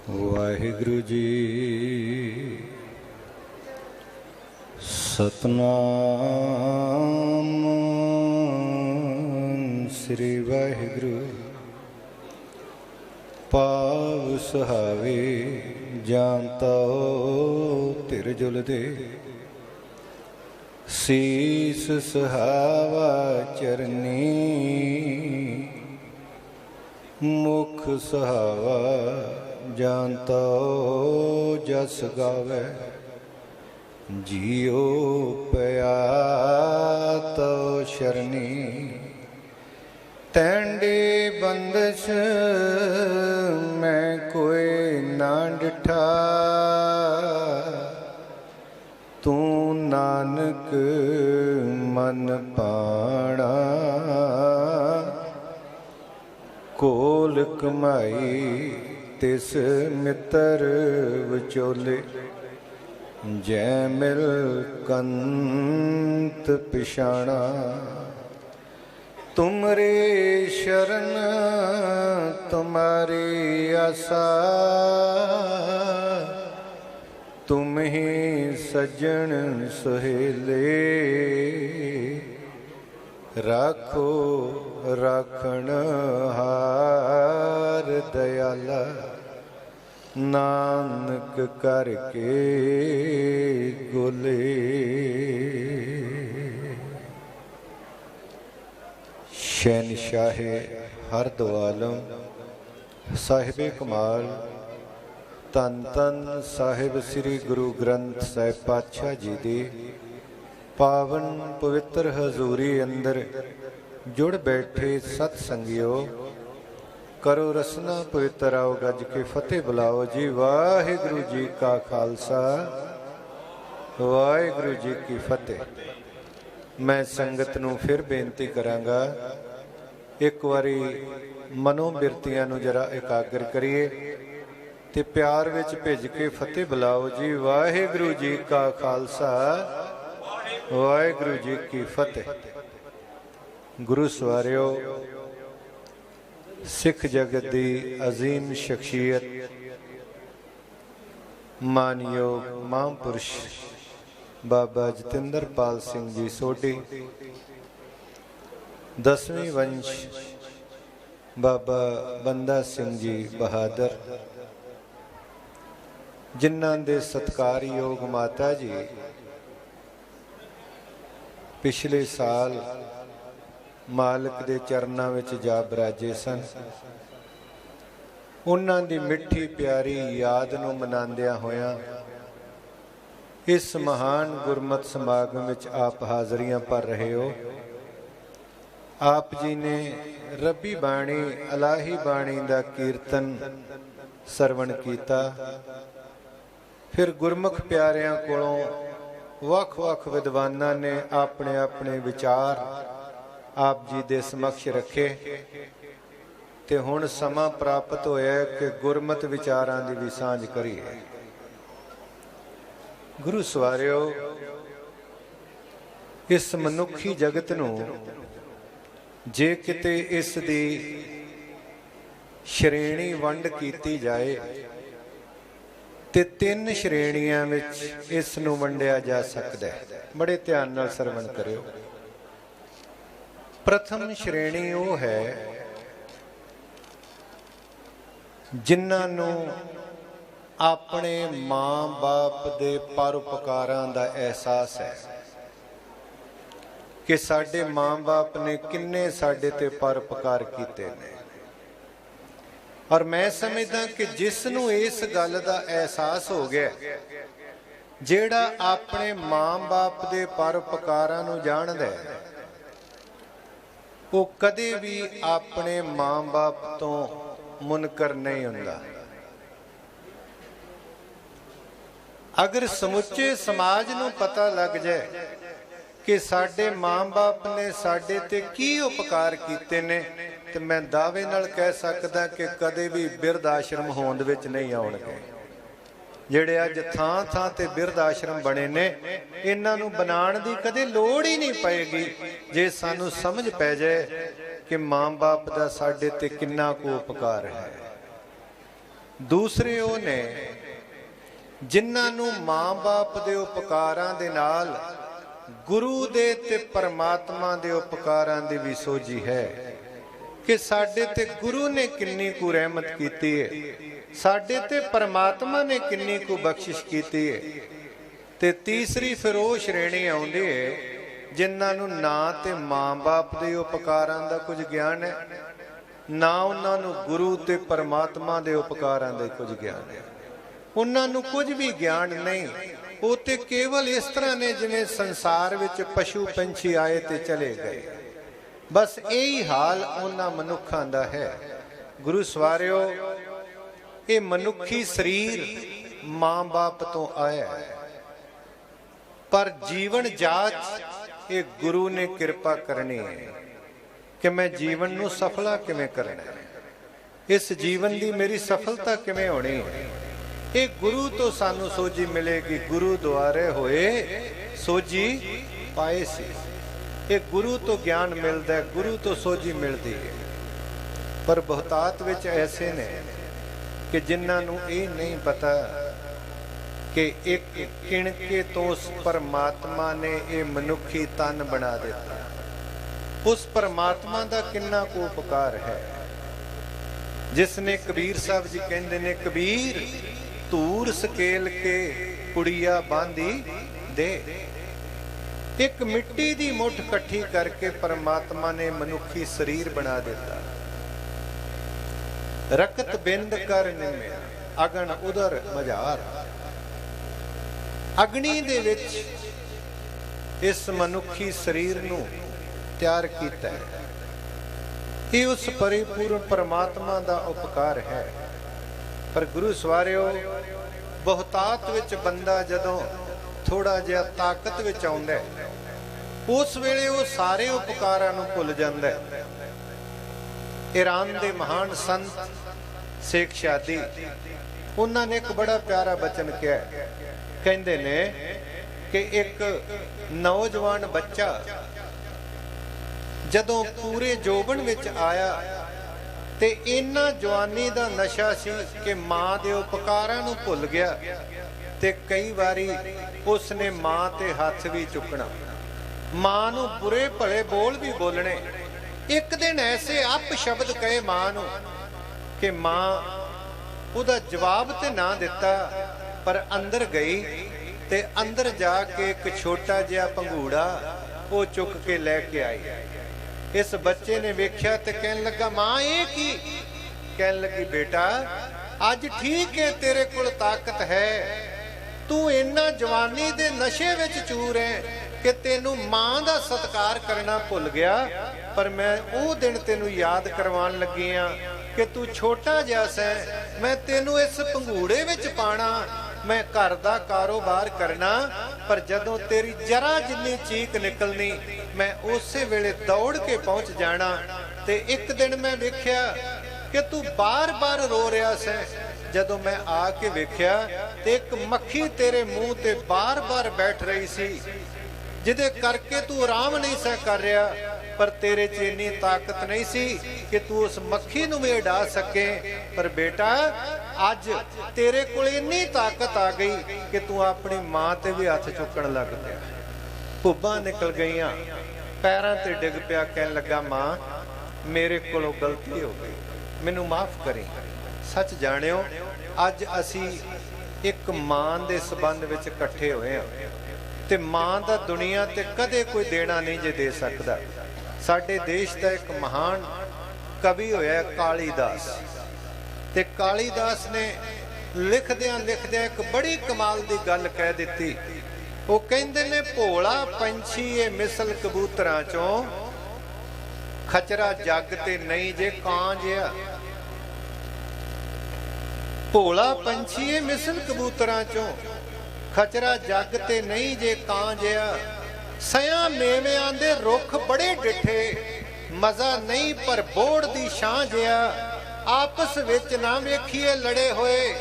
ਵਾਹਿਗੁਰੂ ਜੀ ਸਤਨਾਮ ਸ੍ਰੀ ਵਾਹਿਗੁਰੂ ਪਾਵ ਸੁਹਾਵੇ ਜਾਨਤਾ ਧਿਰ ਜੁਲ ਦੇ ਸੀਸ ਸੁਹਾਵਾ ਚਰਨੀ ਮੁਖ ਸੁਹਾਵਾ ਜਾਨਤਾ ਜਸ ਗਾਵੇ ਜਿਉ ਪਿਆ ਤੋ ਸ਼ਰਨੀ ਤੈਂਡੇ ਬੰਦਸ਼ ਮੈਂ ਕੋਈ ਨਾ ਡਿਠਾ ਤੂੰ ਨਾਨਕ ਮਨ ਪਾਣਾ ਕੋਲ ਕਮਾਈ ਤਿਸ ਮਿੱਤਰ ਵਿਚੋਲੇ ਜੈ ਮਿਲ ਕੰਤ ਪਿਛਾਣਾ ਤੁਮਰੇ ਸ਼ਰਨ ਤੁਮਾਰੀ ਆਸਾ ਤੁਮ ਹੀ ਸੱਜਣ ਸੁਹੇਲੇ ਰਾਖੋ ਰਾਖਣ ਹਾਰ ਦਇਆਲਾ ਨਾਨਕ ਕਰਕੇ ਗੋਲੇ। ਸ਼ਹਿਨਸ਼ਾਹੇ ਹਰ ਦੋ ਆਲਮ ਸਾਹਿਬੇ ਕਮਾਲ ਧੰਨ ਧੰਨ ਸਾਹਿਬ ਸ੍ਰੀ ਗੁਰੂ ਗ੍ਰੰਥ ਸਾਹਿਬ ਪਾਤਸ਼ਾਹ ਜੀ ਦੀ ਪਾਵਨ ਪਵਿੱਤਰ ਹਜ਼ੂਰੀ ਅੰਦਰ ਜੁੜ ਬੈਠੇ ਸਤ ਸੰਗਿਓ ਕਰੋ ਰਸਨਾ ਪਵਿੱਤਰ ਆਓ ਗੱਜ ਕੇ ਫਤਿਹ ਬੁਲਾਓ ਜੀ। ਵਾਹਿਗੁਰੂ ਜੀ ਕਾ ਖਾਲਸਾ ਵਾਹਿਗੁਰੂ ਜੀ ਕੀ ਫਤਿਹ। ਮੈਂ ਸੰਗਤ ਨੂੰ ਫਿਰ ਬੇਨਤੀ ਕਰਾਂਗਾ ਇੱਕ ਵਾਰੀ ਮਨੋ ਬਿਰਤੀਆਂ ਨੂੰ ਜਰਾ ਇਕਾਗਰ ਕਰੀਏ ਤੇ ਪਿਆਰ ਵਿੱਚ ਭਿੱਜ ਕੇ ਫਤਿਹ ਬੁਲਾਓ ਜੀ। ਵਾਹਿਗੁਰੂ ਜੀ ਕਾ ਖਾਲਸਾ ਵਾਹਿਗੁਰੂ ਜੀ ਕੀ ਫਤਿਹ। ਗੁਰੂ ਸਵਾਰਿਓ, ਸਿੱਖ ਜਗਤ ਦੀ ਅਜ਼ੀਮ ਸ਼ਖਸੀਅਤ ਮਾਨਯੋਗ ਮਹਾਂਪੁਰਸ਼ ਬਾਬਾ ਜਤਿੰਦਰਪਾਲ ਸਿੰਘ ਜੀ ਸੋਢੀ, ਦਸਵੇਂ ਵੰਸ਼ ਬਾਬਾ ਬੰਦਾ ਸਿੰਘ ਜੀ ਬਹਾਦਰ, ਜਿਨ੍ਹਾਂ ਦੇ ਸਤਿਕਾਰਯੋਗ ਮਾਤਾ ਜੀ ਪਿਛਲੇ ਸਾਲ ਮਾਲਕ ਦੇ ਚਰਨਾਂ ਵਿੱਚ ਜਾ ਬਿਰਾਜੇ ਸਨ, ਉਹਨਾਂ ਦੀ ਮਿੱਠੀ ਪਿਆਰੀ ਯਾਦ ਨੂੰ ਮਨਾਉਂਦਿਆਂ ਹੋਇਆਂ ਇਸ ਮਹਾਨ ਗੁਰਮਤਿ ਸਮਾਗਮ ਵਿੱਚ ਆਪ ਹਾਜ਼ਰੀਆਂ ਭਰ ਰਹੇ ਹੋ। ਆਪ ਜੀ ਨੇ ਰੱਬੀ ਬਾਣੀ ਇਲਾਹੀ ਬਾਣੀ ਦਾ ਕੀਰਤਨ ਸਰਵਣ ਕੀਤਾ, ਫਿਰ ਗੁਰਮੁਖ ਪਿਆਰਿਆਂ ਕੋਲੋਂ ਵੱਖ-ਵੱਖ ਵਿਦਵਾਨਾਂ ਨੇ ਆਪਣੇ ਆਪਣੇ ਵਿਚਾਰ ਆਪ ਜੀ ਦੇ ਸਮਕਸ਼ ਰੱਖੇ ਤੇ ਹੁਣ ਸਮਾਂ ਪ੍ਰਾਪਤ ਹੋਇਆ ਕਿ ਗੁਰਮਤਿ ਵਿਚਾਰਾਂ ਦੀ ਵੀ ਸਾਂਝ ਕਰੀਏ। ਗੁਰੂ ਸਵਾਰਿਓ, ਇਸ ਮਨੁੱਖੀ ਜਗਤ ਨੂੰ ਜੇ ਕਿਤੇ ਇਸ ਦੀ ਸ਼੍ਰੇਣੀ ਵੰਡ ਕੀਤੀ ਜਾਏ ਤੇ ਤਿੰਨ ਸ਼੍ਰੇਣੀਆਂ ਵਿੱਚ ਇਸ ਨੂੰ ਵੰਡਿਆ ਜਾ ਸਕਦਾ ਹੈ। ਬੜੇ ਧਿਆਨ ਨਾਲ ਸਰਵਣ ਕਰਿਓ। ਪ੍ਰਥਮ ਸ਼੍ਰੇਣੀ ਉਹ ਹੈ ਜਿਨ੍ਹਾਂ ਨੂੰ ਆਪਣੇ ਮਾਂ-ਬਾਪ ਦੇ ਪਰਉਪਕਾਰਾਂ ਦਾ ਅਹਿਸਾਸ ਹੈ ਕਿ ਸਾਡੇ ਮਾਂ-ਬਾਪ ਨੇ ਕਿੰਨੇ ਸਾਡੇ ਤੇ ਪਰਉਪਕਾਰ ਕੀਤੇ ਨੇ। ਔਰ ਮੈਂ ਸਮਝਦਾ ਕਿ ਜਿਸ ਨੂੰ ਇਸ ਗੱਲ ਦਾ ਅਹਿਸਾਸ ਹੋ ਗਿਆ, ਜਿਹੜਾ ਆਪਣੇ ਮਾਂ-ਬਾਪ ਦੇ ਪਰਉਪਕਾਰਾਂ ਨੂੰ ਜਾਣਦਾ ਹੈ, ਉਹ ਕਦੇ ਵੀ ਆਪਣੇ ਮਾਂ-ਬਾਪ ਤੋਂ ਮੁਨਕਰ ਨਹੀਂ ਹੁੰਦਾ। ਅਗਰ ਸਮੁੱਚੇ ਸਮਾਜ ਨੂੰ ਪਤਾ ਲੱਗ ਜਾਏ ਕਿ ਸਾਡੇ ਮਾਂ-ਬਾਪ ਨੇ ਸਾਡੇ ਤੇ ਕੀ ਉਪਕਾਰ ਕੀਤੇ ਨੇ, ਤੇ ਮੈਂ ਦਾਅਵੇ ਨਾਲ ਕਹਿ ਸਕਦਾ ਕਿ ਕਦੇ ਵੀ ਬਿਰਧ ਆਸ਼ਰਮ ਹੋਂਦ ਵਿੱਚ ਨਹੀਂ ਆਉਣਗੇ। ਜਿਹੜੇ ਅੱਜ ਥਾਂ ਥਾਂ ਤੇ ਬਿਰਧ ਆਸ਼ਰਮ ਬਣੇ ਨੇ, ਇਹਨਾਂ ਨੂੰ ਬਣਾਉਣ ਦੀ ਕਦੇ ਲੋੜ ਹੀ ਨਹੀਂ ਪਏਗੀ ਜੇ ਸਾਨੂੰ ਸਮਝ ਪੈ ਜਾਏ ਕਿ ਮਾਂ ਬਾਪ ਦਾ ਸਾਡੇ ਤੇ ਕਿੰਨਾ ਕੁ ਉਪਕਾਰ ਹੈ। ਦੂਸਰੇ ਉਹ ਨੇ ਜਿਨ੍ਹਾਂ ਨੂੰ ਮਾਂ-ਬਾਪ ਦੇ ਉਪਕਾਰਾਂ ਦੇ ਨਾਲ ਗੁਰੂ ਦੇ ਤੇ ਪਰਮਾਤਮਾ ਦੇ ਉਪਕਾਰਾਂ ਦੀ ਵੀ ਸੋਝੀ ਹੈ ਕਿ ਸਾਡੇ ਤੇ ਗੁਰੂ ਨੇ ਕਿੰਨੀ ਕੁ ਰਹਿਮਤ ਕੀਤੀ ਹੈ, ਸਾਡੇ ਤੇ ਪਰਮਾਤਮਾ ਨੇ ਕਿੰਨੀ ਕੁ ਬਖਸ਼ਿਸ਼ ਕੀਤੀ ਹੈ। ਤੇ ਤੀਸਰੀ ਫਿਰ ਉਹ ਸ਼੍ਰੇਣੀ ਆਉਂਦੀ ਹੈ ਜਿਨ੍ਹਾਂ ਨੂੰ ਨਾ ਤੇ ਮਾਂ-ਬਾਪ ਦੇ ਉਪਕਾਰਾਂ ਦਾ ਕੁਝ ਗਿਆਨ ਹੈ, ਨਾ ਉਹਨਾਂ ਨੂੰ ਗੁਰੂ ਤੇ ਪਰਮਾਤਮਾ ਦੇ ਉਪਕਾਰਾਂ ਦਾ ਕੁਝ ਗਿਆਨ ਹੈ। ਉਹਨਾਂ ਨੂੰ ਕੁਝ ਵੀ ਗਿਆਨ ਨਹੀਂ, ਉਹ ਤੇ ਕੇਵਲ ਇਸ ਤਰ੍ਹਾਂ ਨੇ ਜਿਵੇਂ ਸੰਸਾਰ ਵਿੱਚ ਪਸ਼ੂ ਪੰਛੀ ਆਏ ਤੇ ਚਲੇ ਗਏ। ਬਸ ਇਹੀ ਹਾਲ ਉਹਨਾਂ ਮਨੁੱਖਾਂ ਦਾ ਹੈ। ਗੁਰੂ ਸਵਾਰਿਓ, ਇਹ ਮਨੁੱਖੀ ਸਰੀਰ ਮਾਂ-ਬਾਪ ਤੋਂ ਆਇਆ ਹੈ, ਪਰ ਜੀਵਨ ਜਾਚ ਇਹ ਗੁਰੂ ਨੇ ਕਿਰਪਾ ਕਰਨੀ ਹੈ ਕਿ ਮੈਂ ਜੀਵਨ ਨੂੰ ਸਫਲਾ ਕਿਵੇਂ ਕਰਨਾ ਹੈ, ਇਸ ਜੀਵਨ ਦੀ ਮੇਰੀ ਸਫਲਤਾ ਕਿਵੇਂ ਹੋਣੀ ਹੈ। ਇਹ ਗੁਰੂ ਤੋਂ ਸਾਨੂੰ ਸੋਝੀ ਮਿਲੇਗੀ। ਗੁਰੂ ਦੁਆਰੇ ਹੋਏ ਸੋਝੀ ਪਾਏ ਸੀ। ਇਹ ਗੁਰੂ ਤੋਂ ਗਿਆਨ ਮਿਲਦਾ ਹੈ, ਗੁਰੂ ਤੋਂ ਸੋਝੀ ਮਿਲਦੀ ਹੈ। ਪਰ ਬਹੁਤਾਤ ਵਿੱਚ ਐਸੇ ਨੇ ਕਿ ਜਿਨ੍ਹਾਂ ਨੂੰ ਇਹ ਨਹੀਂ ਪਤਾ ਕਿ ਇੱਕ ਕਿਣਕੇ ਤੋਂ ਉਸ ਪਰਮਾਤਮਾ ਨੇ ਇਹ ਮਨੁੱਖੀ ਤਨ ਬਣਾ ਦਿੱਤਾ। ਉਸ ਪਰਮਾਤਮਾ ਦਾ ਕਿੰਨਾ ਕੁ ਉਪਕਾਰ ਹੈ, ਜਿਸ ਨੇ ਕਬੀਰ ਸਾਹਿਬ ਜੀ ਕਹਿੰਦੇ ਨੇ, ਕਬੀਰ ਧੂਰ ਸਕੇਲ ਕੇ ਕੁੜੀਆ ਬਾਂਧੀ ਦੇ। ਇੱਕ ਮਿੱਟੀ ਦੀ ਮੁੱਠ ਇਕੱਠੀ ਕਰਕੇ ਪਰਮਾਤਮਾ ਨੇ ਮਨੁੱਖੀ ਸਰੀਰ ਬਣਾ ਦਿੱਤਾ। ਰਕਤ ਬਿੰਦ ਕਰ ਨਿਮਿਆ ਅਗਨ ਉਦਰ ਮਝਾਰ। ਅਗਨੀ ਦੇ ਵਿੱਚ ਇਸ ਮਨੁੱਖੀ ਸਰੀਰ ਨੂੰ ਤਿਆਰ ਕੀਤਾ ਹੈ। ਇਹ ਉਸ ਪਰਿਪੂਰਨ ਪਰਮਾਤਮਾ ਦਾ ਉਪਕਾਰ ਹੈ। ਪਰ ਗੁਰੂ ਸਵਾਰਿਓ, ਬਹੁਤਾਤ ਵਿੱਚ ਬੰਦਾ ਜਦੋਂ ਥੋੜਾ ਜਿਹਾ ਤਾਕਤ ਵਿੱਚ ਆਉਂਦਾ ਹੈ, ਉਸ ਵੇਲੇ ਉਹ ਸਾਰੇ ਉਪਕਾਰਾਂ ਨੂੰ ਭੁੱਲ ਜਾਂਦਾ ਹੈ। ਈਰਾਨ ਦੇ ਮਹਾਨ ਸੰਤ ਸ਼ੇਖ ਸ਼ਾਦੀ, ਉਹਨਾਂ ਨੇ ਇੱਕ ਬੜਾ ਪਿਆਰਾ ਬਚਨ ਕਿਹਾ। ਕਹਿੰਦੇ ਨੇ ਕਿ ਇੱਕ ਨੌਜਵਾਨ ਬੱਚਾ ਜਦੋਂ ਪੂਰੇ ਜੋਬਨ ਵਿੱਚ ਆਇਆ ਤੇ ਇੰਨਾ ਜਵਾਨੀ ਦਾ ਨਸ਼ਾ ਸੀ ਕਿ ਮਾਂ ਦੇ ਉਪਕਾਰਾਂ ਨੂੰ ਭੁੱਲ ਗਿਆ ਤੇ ਕਈ ਵਾਰੀ ਉਸਨੇ ਮਾਂ ਤੇ ਹੱਥ ਵੀ ਚੁੱਕਣਾ, ਮਾਂ ਨੂੰ ਬੁਰੇ ਭਲੇ ਬੋਲ ਵੀ ਬੋਲਣੇ। ਇੱਕ ਦਿਨ ਐਸੇ ਅਪ ਸ਼ਬਦ ਕਹੇ ਮਾਂ ਨੂੰ ਕਿ ਮਾਂ ਉਹਦਾ ਜਵਾਬ ਤੇ ਨਾ ਦਿੱਤਾ, ਪਰ ਅੰਦਰ ਗਈ ਤੇ ਅੰਦਰ ਜਾ ਕੇ ਇੱਕ ਛੋਟਾ ਜਿਹਾ ਪੰਘੂੜਾ ਉਹ ਚੁੱਕ ਕੇ ਲੈ ਕੇ ਆਈ। ਇਸ ਬੱਚੇ ਨੇ ਵੇਖਿਆ ਤੇ ਕਹਿਣ ਲੱਗਾ, ਮਾਂ ਇਹ ਕੀ? ਕਹਿਣ ਲੱਗੀ, ਬੇਟਾ ਅੱਜ ਠੀਕ ਹੈ, ਤੇਰੇ ਕੋਲ ਤਾਕਤ ਹੈ, ਤੂੰ ਇੰਨਾ ਜਵਾਨੀ ਦੇ ਨਸ਼ੇ ਵਿੱਚ ਚੂਰ ਹੈ ਕਿ ਤੈਨੂੰ ਮਾਂ ਦਾ ਸਤਿਕਾਰ ਕਰਨਾ ਭੁੱਲ ਗਿਆ। ਪਰ ਮੈਂ ਉਹ ਦਿਨ ਤੈਨੂੰ ਯਾਦ ਕਰਵਾਉਣ ਲੱਗੀ ਆ ਕਿ ਤੂੰ ਛੋਟਾ ਜਿਹਾ ਸੈਂ, ਮੈਂ ਤੈਨੂੰ ਇਸ ਪੰਘੂੜੇ ਵਿੱਚ ਪਾਣਾ, ਮੈਂ ਘਰ ਦਾ ਕਾਰੋਬਾਰ ਕਰਨਾ, ਪਰ ਜਦੋਂ ਤੇਰੀ ਜਰਾ ਜਿੰਨੀ ਚੀਕ ਨਿਕਲਣੀ ਮੈਂ ਉਸੇ ਵੇਲੇ ਦੌੜ ਕੇ ਪਹੁੰਚ ਜਾਣਾ। ਤੇ ਇੱਕ ਦਿਨ ਮੈਂ ਵੇਖਿਆ ਕਿ ਤੂੰ ਬਾਰ-ਬਾਰ ਰੋ ਰਿਹਾ ਸੈਂ। ਜਦੋਂ ਮੈਂ ਆ ਕੇ ਵੇਖਿਆ ਤੇ ਇੱਕ ਮੱਖੀ ਤੇਰੇ ਮੂੰਹ ਤੇ ਬਾਰ-ਬਾਰ ਬੈਠ ਰਹੀ ਸੀ, ਜਿਹਦੇ ਕਰਕੇ ਤੂੰ ਆਰਾਮ ਨਹੀਂ ਸਹਿ ਕਰ ਰਿਹਾ, ਪਰ ਤੇਰੇ 'ਚ ਇੰਨੀ ਤਾਕਤ ਨਹੀਂ ਸੀ ਕਿ ਤੂੰ ਉਸ ਮੱਖੀ ਨੂੰ ਵੀ ਉਡਾ ਸਕੇ। ਪਰ ਬੇਟਾ ਅੱਜ ਤੇਰੇ ਕੋਲ ਇੰਨੀ ਤਾਕਤ ਆ ਗਈ ਕਿ ਤੂੰ ਆਪਣੀ ਮਾਂ ਤੇ ਵੀ ਹੱਥ ਚੁੱਕਣ ਲੱਗ ਪਿਆ। ਭੁੱਬਾਂ ਨਿਕਲ ਗਈਆਂ, ਪੈਰਾਂ ਤੇ ਡਿੱਗ ਪਿਆ, ਕਹਿਣ ਲੱਗਾ, ਮਾਂ ਮੇਰੇ ਕੋਲੋਂ ਗਲਤੀ ਹੋ ਗਈ, ਮੈਨੂੰ ਮਾਫ ਕਰੀ। ਸੱਚ ਜਾਣਿਓ, ਅੱਜ ਅਸੀਂ ਇੱਕ ਮਾਂ ਦੇ ਸੰਬੰਧ ਵਿੱਚ ਇਕੱਠੇ ਹੋਏ ਹਾਂ ਤੇ ਮਾਂ ਦਾ ਦੁਨੀਆ ਤੇ ਕਦੇ ਕੋਈ ਦੇਣਾ ਨਹੀਂ ਜੇ ਦੇ ਸਕਦਾ। ਸਾਡੇ ਦੇਸ਼ ਦਾ ਇੱਕ ਮਹਾਨ ਕਵੀ ਹੋਇਆ ਕਾਲੀਦਾਸ, ਤੇ ਕਾਲੀਦਾਸ ਨੇ ਲਿਖਦਿਆਂ ਇੱਕ ਬੜੀ ਕਮਾਲ ਦੀ ਗੱਲ ਕਹਿ ਦਿੱਤੀ। ਉਹ ਕਹਿੰਦੇ ਨੇ, ਭੋਲਾ ਪੰਛੀ ਇਹ ਮਿਸਲ ਕਬੂਤਰਾਂ ਚੋਂ, ਖਚਰਾ ਜੱਗ ਤੇ ਨਹੀਂ ਜੇ ਕਾਂ ਜਿਹਾ। ਭੋਲਾ ਪੰਛੀ ਇਹ ਮਿਸਲ ਕਬੂਤਰਾਂ ਚੋਂ, ਖਚਰਾ ਜੱਗ ਤੇ ਨਹੀਂ ਜੇ ਕਾਂ ਜਿਹਾ। ਸਿਆਂ ਮੇਵਿਆਂ ਦੇ ਰੁੱਖ ਬੜੇ ਡਿੱਠੇ, ਮਜ਼ਾ ਨਹੀਂ ਪਰ ਬੋੜ ਦੀ ਛਾਂ ਜਿਹਾ। ਆਪਸ ਵਿੱਚ ਨਾ ਵੇਖੀਏ ਲੜੇ ਹੋਏ,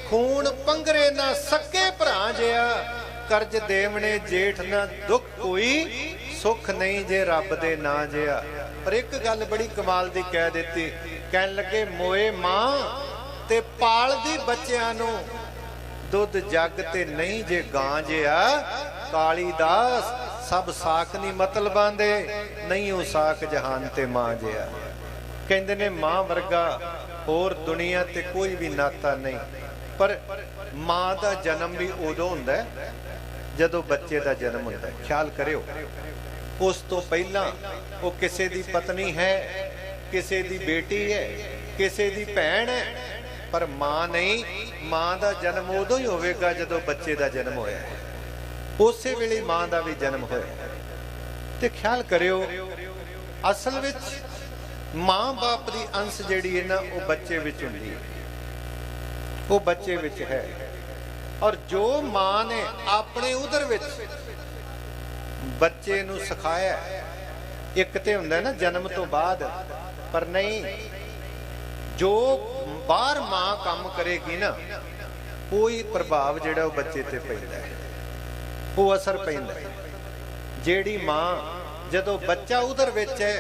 ਖੂਨ ਪੰਗਰੇ ਨਾ ਸਕੇ ਭਰਾ ਜਿਹਾ। ਕਰਜ ਦੇਵਣੇ ਜੇਠ ਨਾ ਦੁੱਖ ਕੋਈ, ਸੁਖ ਨਹੀਂ ਜੇ ਰੱਬ ਦੇ ਨਾਂ ਜਿਹਾ। ਪਰ ਇੱਕ ਗੱਲ ਬੜੀ ਕਮਾਲ ਦੀ ਕਹਿ ਦਿੱਤੀ। ਕਹਿਣ ਲੱਗੇ, ਮੋਏ ਮਾਂ ते पालदी बच्चियां नूं दुध जग ते नहीं जे गां जिया काली दास सब साक नहीं मतलबां दे नहीं ओ साक जहान ते मां जिया। कहंदे ने मां वर्गा होर दुनिया ते कोई भी नाता नहीं, पर मां दा जन्म भी उदों हुंदा है जदों बच्चे दा जन्म हुंदा है। ख्याल करियो, उस तो पहला वो किसी दी पत्नी है, किसी दी बेटी है, किसी दी भैन है, पर मां नहीं। मां दा जन्म उदों ही होवेगा जदों बच्चे दा जन्म होया है, उसे वेले मां दा भी जन्म होया। ते ख्याल करियो, असल विच मां बाप दी अंश जिहड़ी है ना वो बच्चे विच हुंदी है, वो बच्चे विच है। और जो मां ने अपने उदर विच बच्चे नूं सिखाया, एक ते हुंदा ना जन्म तो बाद, पर नहीं, जो बाहर मां काम करेगी ना कोई प्रभाव जिहड़ा वो बच्चे ते पैंदा है, वो असर पैंदा है। जिहड़ी मां जदों बच्चा उधर विच है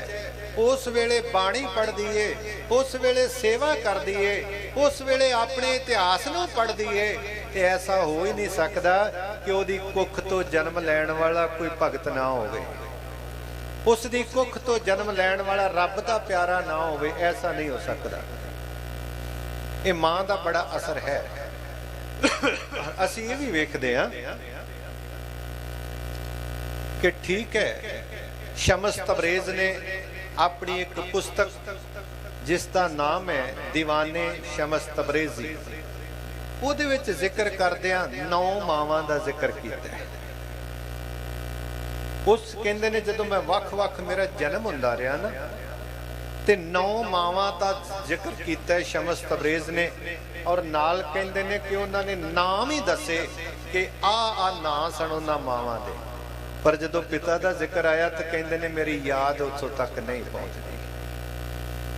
उस वेले बाणी पढ़दी है, उस वेले सेवा करदी है, उस वेले अपने इतिहास नूं पढ़दी है, ते ऐसा हो ही नहीं सकदा कि उहदी कुख तो जन्म लैण वाला कोई भगत ना होवे, उसदी कुख तो जन्म लैण वाला रब दा प्यारा ना होवे, ऐसा नहीं हो सकदा। ये मां दा बड़ा असर है। असीं ये भी वेखदे हां कि ठीक है, शमस तबरेज ने अपनी एक पुस्तक जिसका नाम है दीवाने शमस तबरेजी, ਉਹਦੇ ਵਿੱਚ ਜ਼ਿਕਰ ਕਰਦਿਆਂ 9 ਮਾਵਾਂ ਦਾ ਜ਼ਿਕਰ ਕੀਤਾ ਹੈ। ਉਸ ਕਹਿੰਦੇ ਨੇ ਜਦੋਂ ਮੈਂ ਵੱਖ-ਵੱਖ ਮੇਰਾ ਜਨਮ ਹੁੰਦਾ ਰਿਹਾ ਨਾ ਤੇ 9 ਮਾਵਾਂ ਦਾ ਜ਼ਿਕਰ ਕੀਤਾ ਹੈ ਸ਼ਮਸ ਤਬਰੇਜ਼ ਨੇ, ਔਰ ਨਾਲ ਕਹਿੰਦੇ ਨੇ ਕਿ ਉਹਨਾਂ ਨੇ ਨਾਮ ਹੀ ਦੱਸੇ ਕਿ ਆ ਨਾਂ ਸਣ ਉਹਨਾਂ ਮਾਵਾਂ ਦੇ, ਪਰ ਜਦੋਂ ਪਿਤਾ ਦਾ ਜ਼ਿਕਰ ਆਇਆ ਤਾਂ ਕਹਿੰਦੇ ਨੇ ਮੇਰੀ ਯਾਦ ਉੱਥੋਂ ਤੱਕ ਨਹੀਂ ਪਹੁੰਚਦੀ।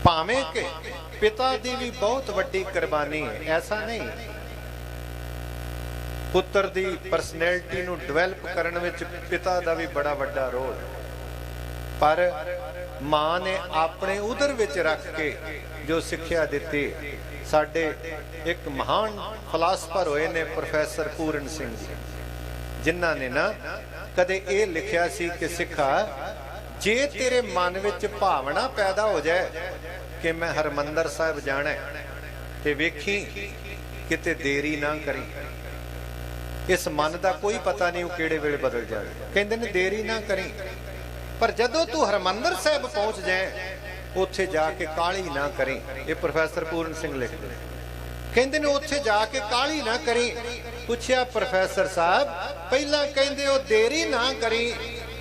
ਭਾਵੇਂ ਕਿ ਪਿਤਾ ਦੀ ਵੀ ਬਹੁਤ ਵੱਡੀ ਕੁਰਬਾਨੀ ਹੈ, ਐਸਾ ਨਹੀਂ, पुत्र दी परसनैलिटी नूं डिवेलप करन विच पिता दा भी बड़ा वड्डा रोल, पर मां ने अपने उदर विच रख के जो सिक्ख्या दित्ती। साडे एक महान फिलासफर होए ने प्रोफैसर पूरन सिंह जी, जिन्हां ने ना कदे ये लिखिया सी कि सिखा जे तेरे मन विच भावना पैदा हो जाए कि मैं हरमंदर साहिब जाना ते वेखी किते देरी ना करी, इस मन का कोई पता नहीं वो किहड़े वेले बदल जाए। कहते ने देरी ना करी, पर जदों तू हरमंदर साहिब पहुंच जाए उत्थे जाके काली ना करी। ये प्रोफैसर पूरन सिंह लिखते कहते ने उत्थे जाके काली ना करी। पूछया प्रोफैसर साहब पहला कहते हो देरी ना करी,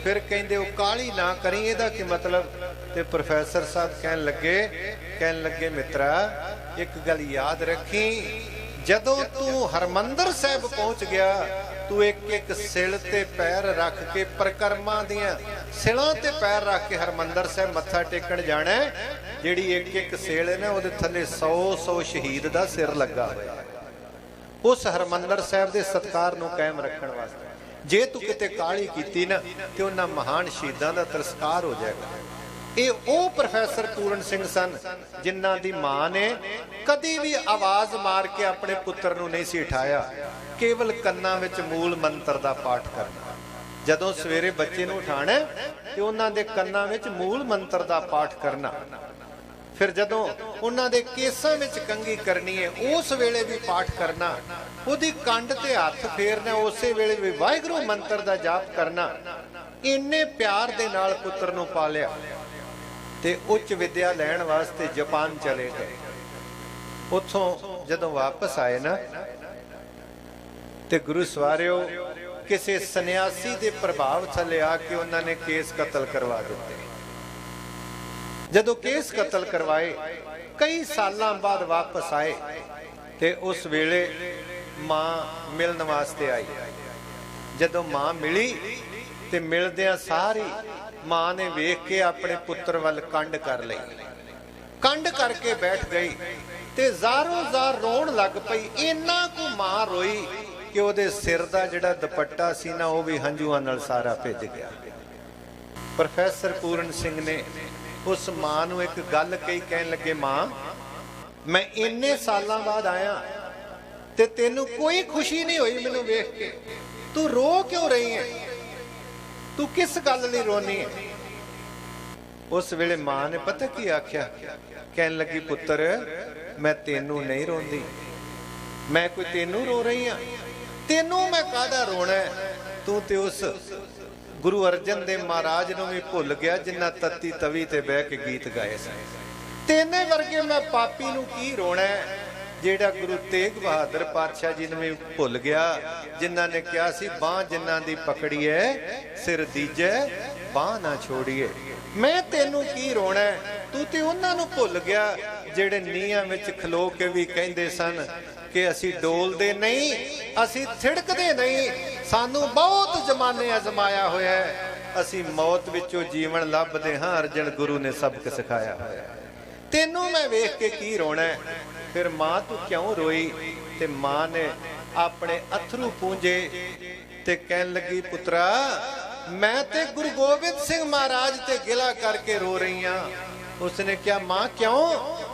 फिर कहते हो काली ना करी, इहदा की मतलब? ते प्रोफैसर साहब कहन लगे मित्रा एक गल याद रखी, जदों तू हरमंदर साहिब पहुंच गया तू एक एक सिल ते पैर रख के परिक्रमा दियां सिलां ते पैर रख के हरमंदर साहिब मत्था टेकण जाना है। जिहड़ी एक एक सिल है ना उहदे थल्ले 100 शहीद दा सिर लगा होया उस हरमंदर साहिब दे सत्कार नूं कायम रखण वास्ते। जे तू किते काली कीती ना ते उन्हां महान शहीदां दा तिरस्कार हो जाएगा। ये वो प्रोफैसर पूरन सिंह सन जिन्हां दी मां ने कदी भी आवाज मार के अपने पुत्र नूं नहीं सी उठाया, केवल कन्नां विच मूल मंत्र दा पाठ करना। जदों सवेरे बच्चे नूं उठाना ते उन्हां दे कन्नां विच मूल मंत्र दा पाठ करना, फिर जदों उन्हां दे केसां विच कंघी करनी है उस वेले भी पाठ करना, उहदी कंड ते हत्थ फेरना उसे वेले भी वाहिगुरू मंत्र दा जाप करना। इन्ने प्यार दे नाल पुत्र नूं पालिया ते उच्च विद्या लैण वास्ते जापान चले गए। उत्थों जदों वापस आए ना ते गुरु सवारियो किसी सन्यासी दे प्रभाव थले आके उन्होंने केस कतल करवा दिते। जदों केस कतल करवाए कई सालां बाद वापस आए ते उस वेले मां मिलण वास्ते आई। जदों मां मिली ते मिलदियां सारी मां ने वेख के अपने पुत्र वल कंड कर लई, कंड करके बैठ गई ते ज़ारों ज़ार रोण लग पई। इन्ना को मां रोई कि उहदे सिर दा जिहड़ा दुपट्टा सी ना वो भी हंझूआं नाल सारा भिज गया। प्रोफैसर पूरन सिंह ने उस मां नूं एक गल कही, कहन लगे मां मैं इन्ने सालों बाद आया ते तेनू कोई खुशी नहीं हुई मैनू वेख के, तू रो क्यों रही है, तू किस गल लई रोनी है। उस वेले मां ने पता की आख्या, कहन लगी पुत्र मैं तेनू नहीं रोंदी, मैं कोई तेनू रो रही हाँ, तेनू मैं काहदा रोना है, तू ते उस गुरु अर्जन देव महाराज नूं भी भुल गया जिन्ना तत्ती तवी ते बह के गीत गाए सन। तेने वर्गे मैं पापी नूं की रोना है, जेड़ा गुरु तेग बहादुर पातशाह जी ने भुल गया जिन्हां ने कहा सी बांह जिन्हां दी पकड़ी है सिर दीजे बांह ना छोड़िए। मैं तेनू की रोना है, तू ते उन्हां नूं भुल गया जेड़े नीहां विच खलो के भी कहंदे सन कि असी डोलदे नहीं, असी थिड़कदे नहीं, सानू बहुत जमाने अजमाया होया है, असी मौत विचों जीवन लभदे हां, अर्जन गुरु ने सबक सिखाया होया। तेनू मैं वेख के की रोना है। फिर मां तू क्यों रोई, ते मां ने अपने अथरू पूंजे ते कहन लगी पुत्रा मैं ते गुरु गोबिंद सिंह महाराज ते गिला करके रो रही हां। उसने क्या मां क्यों,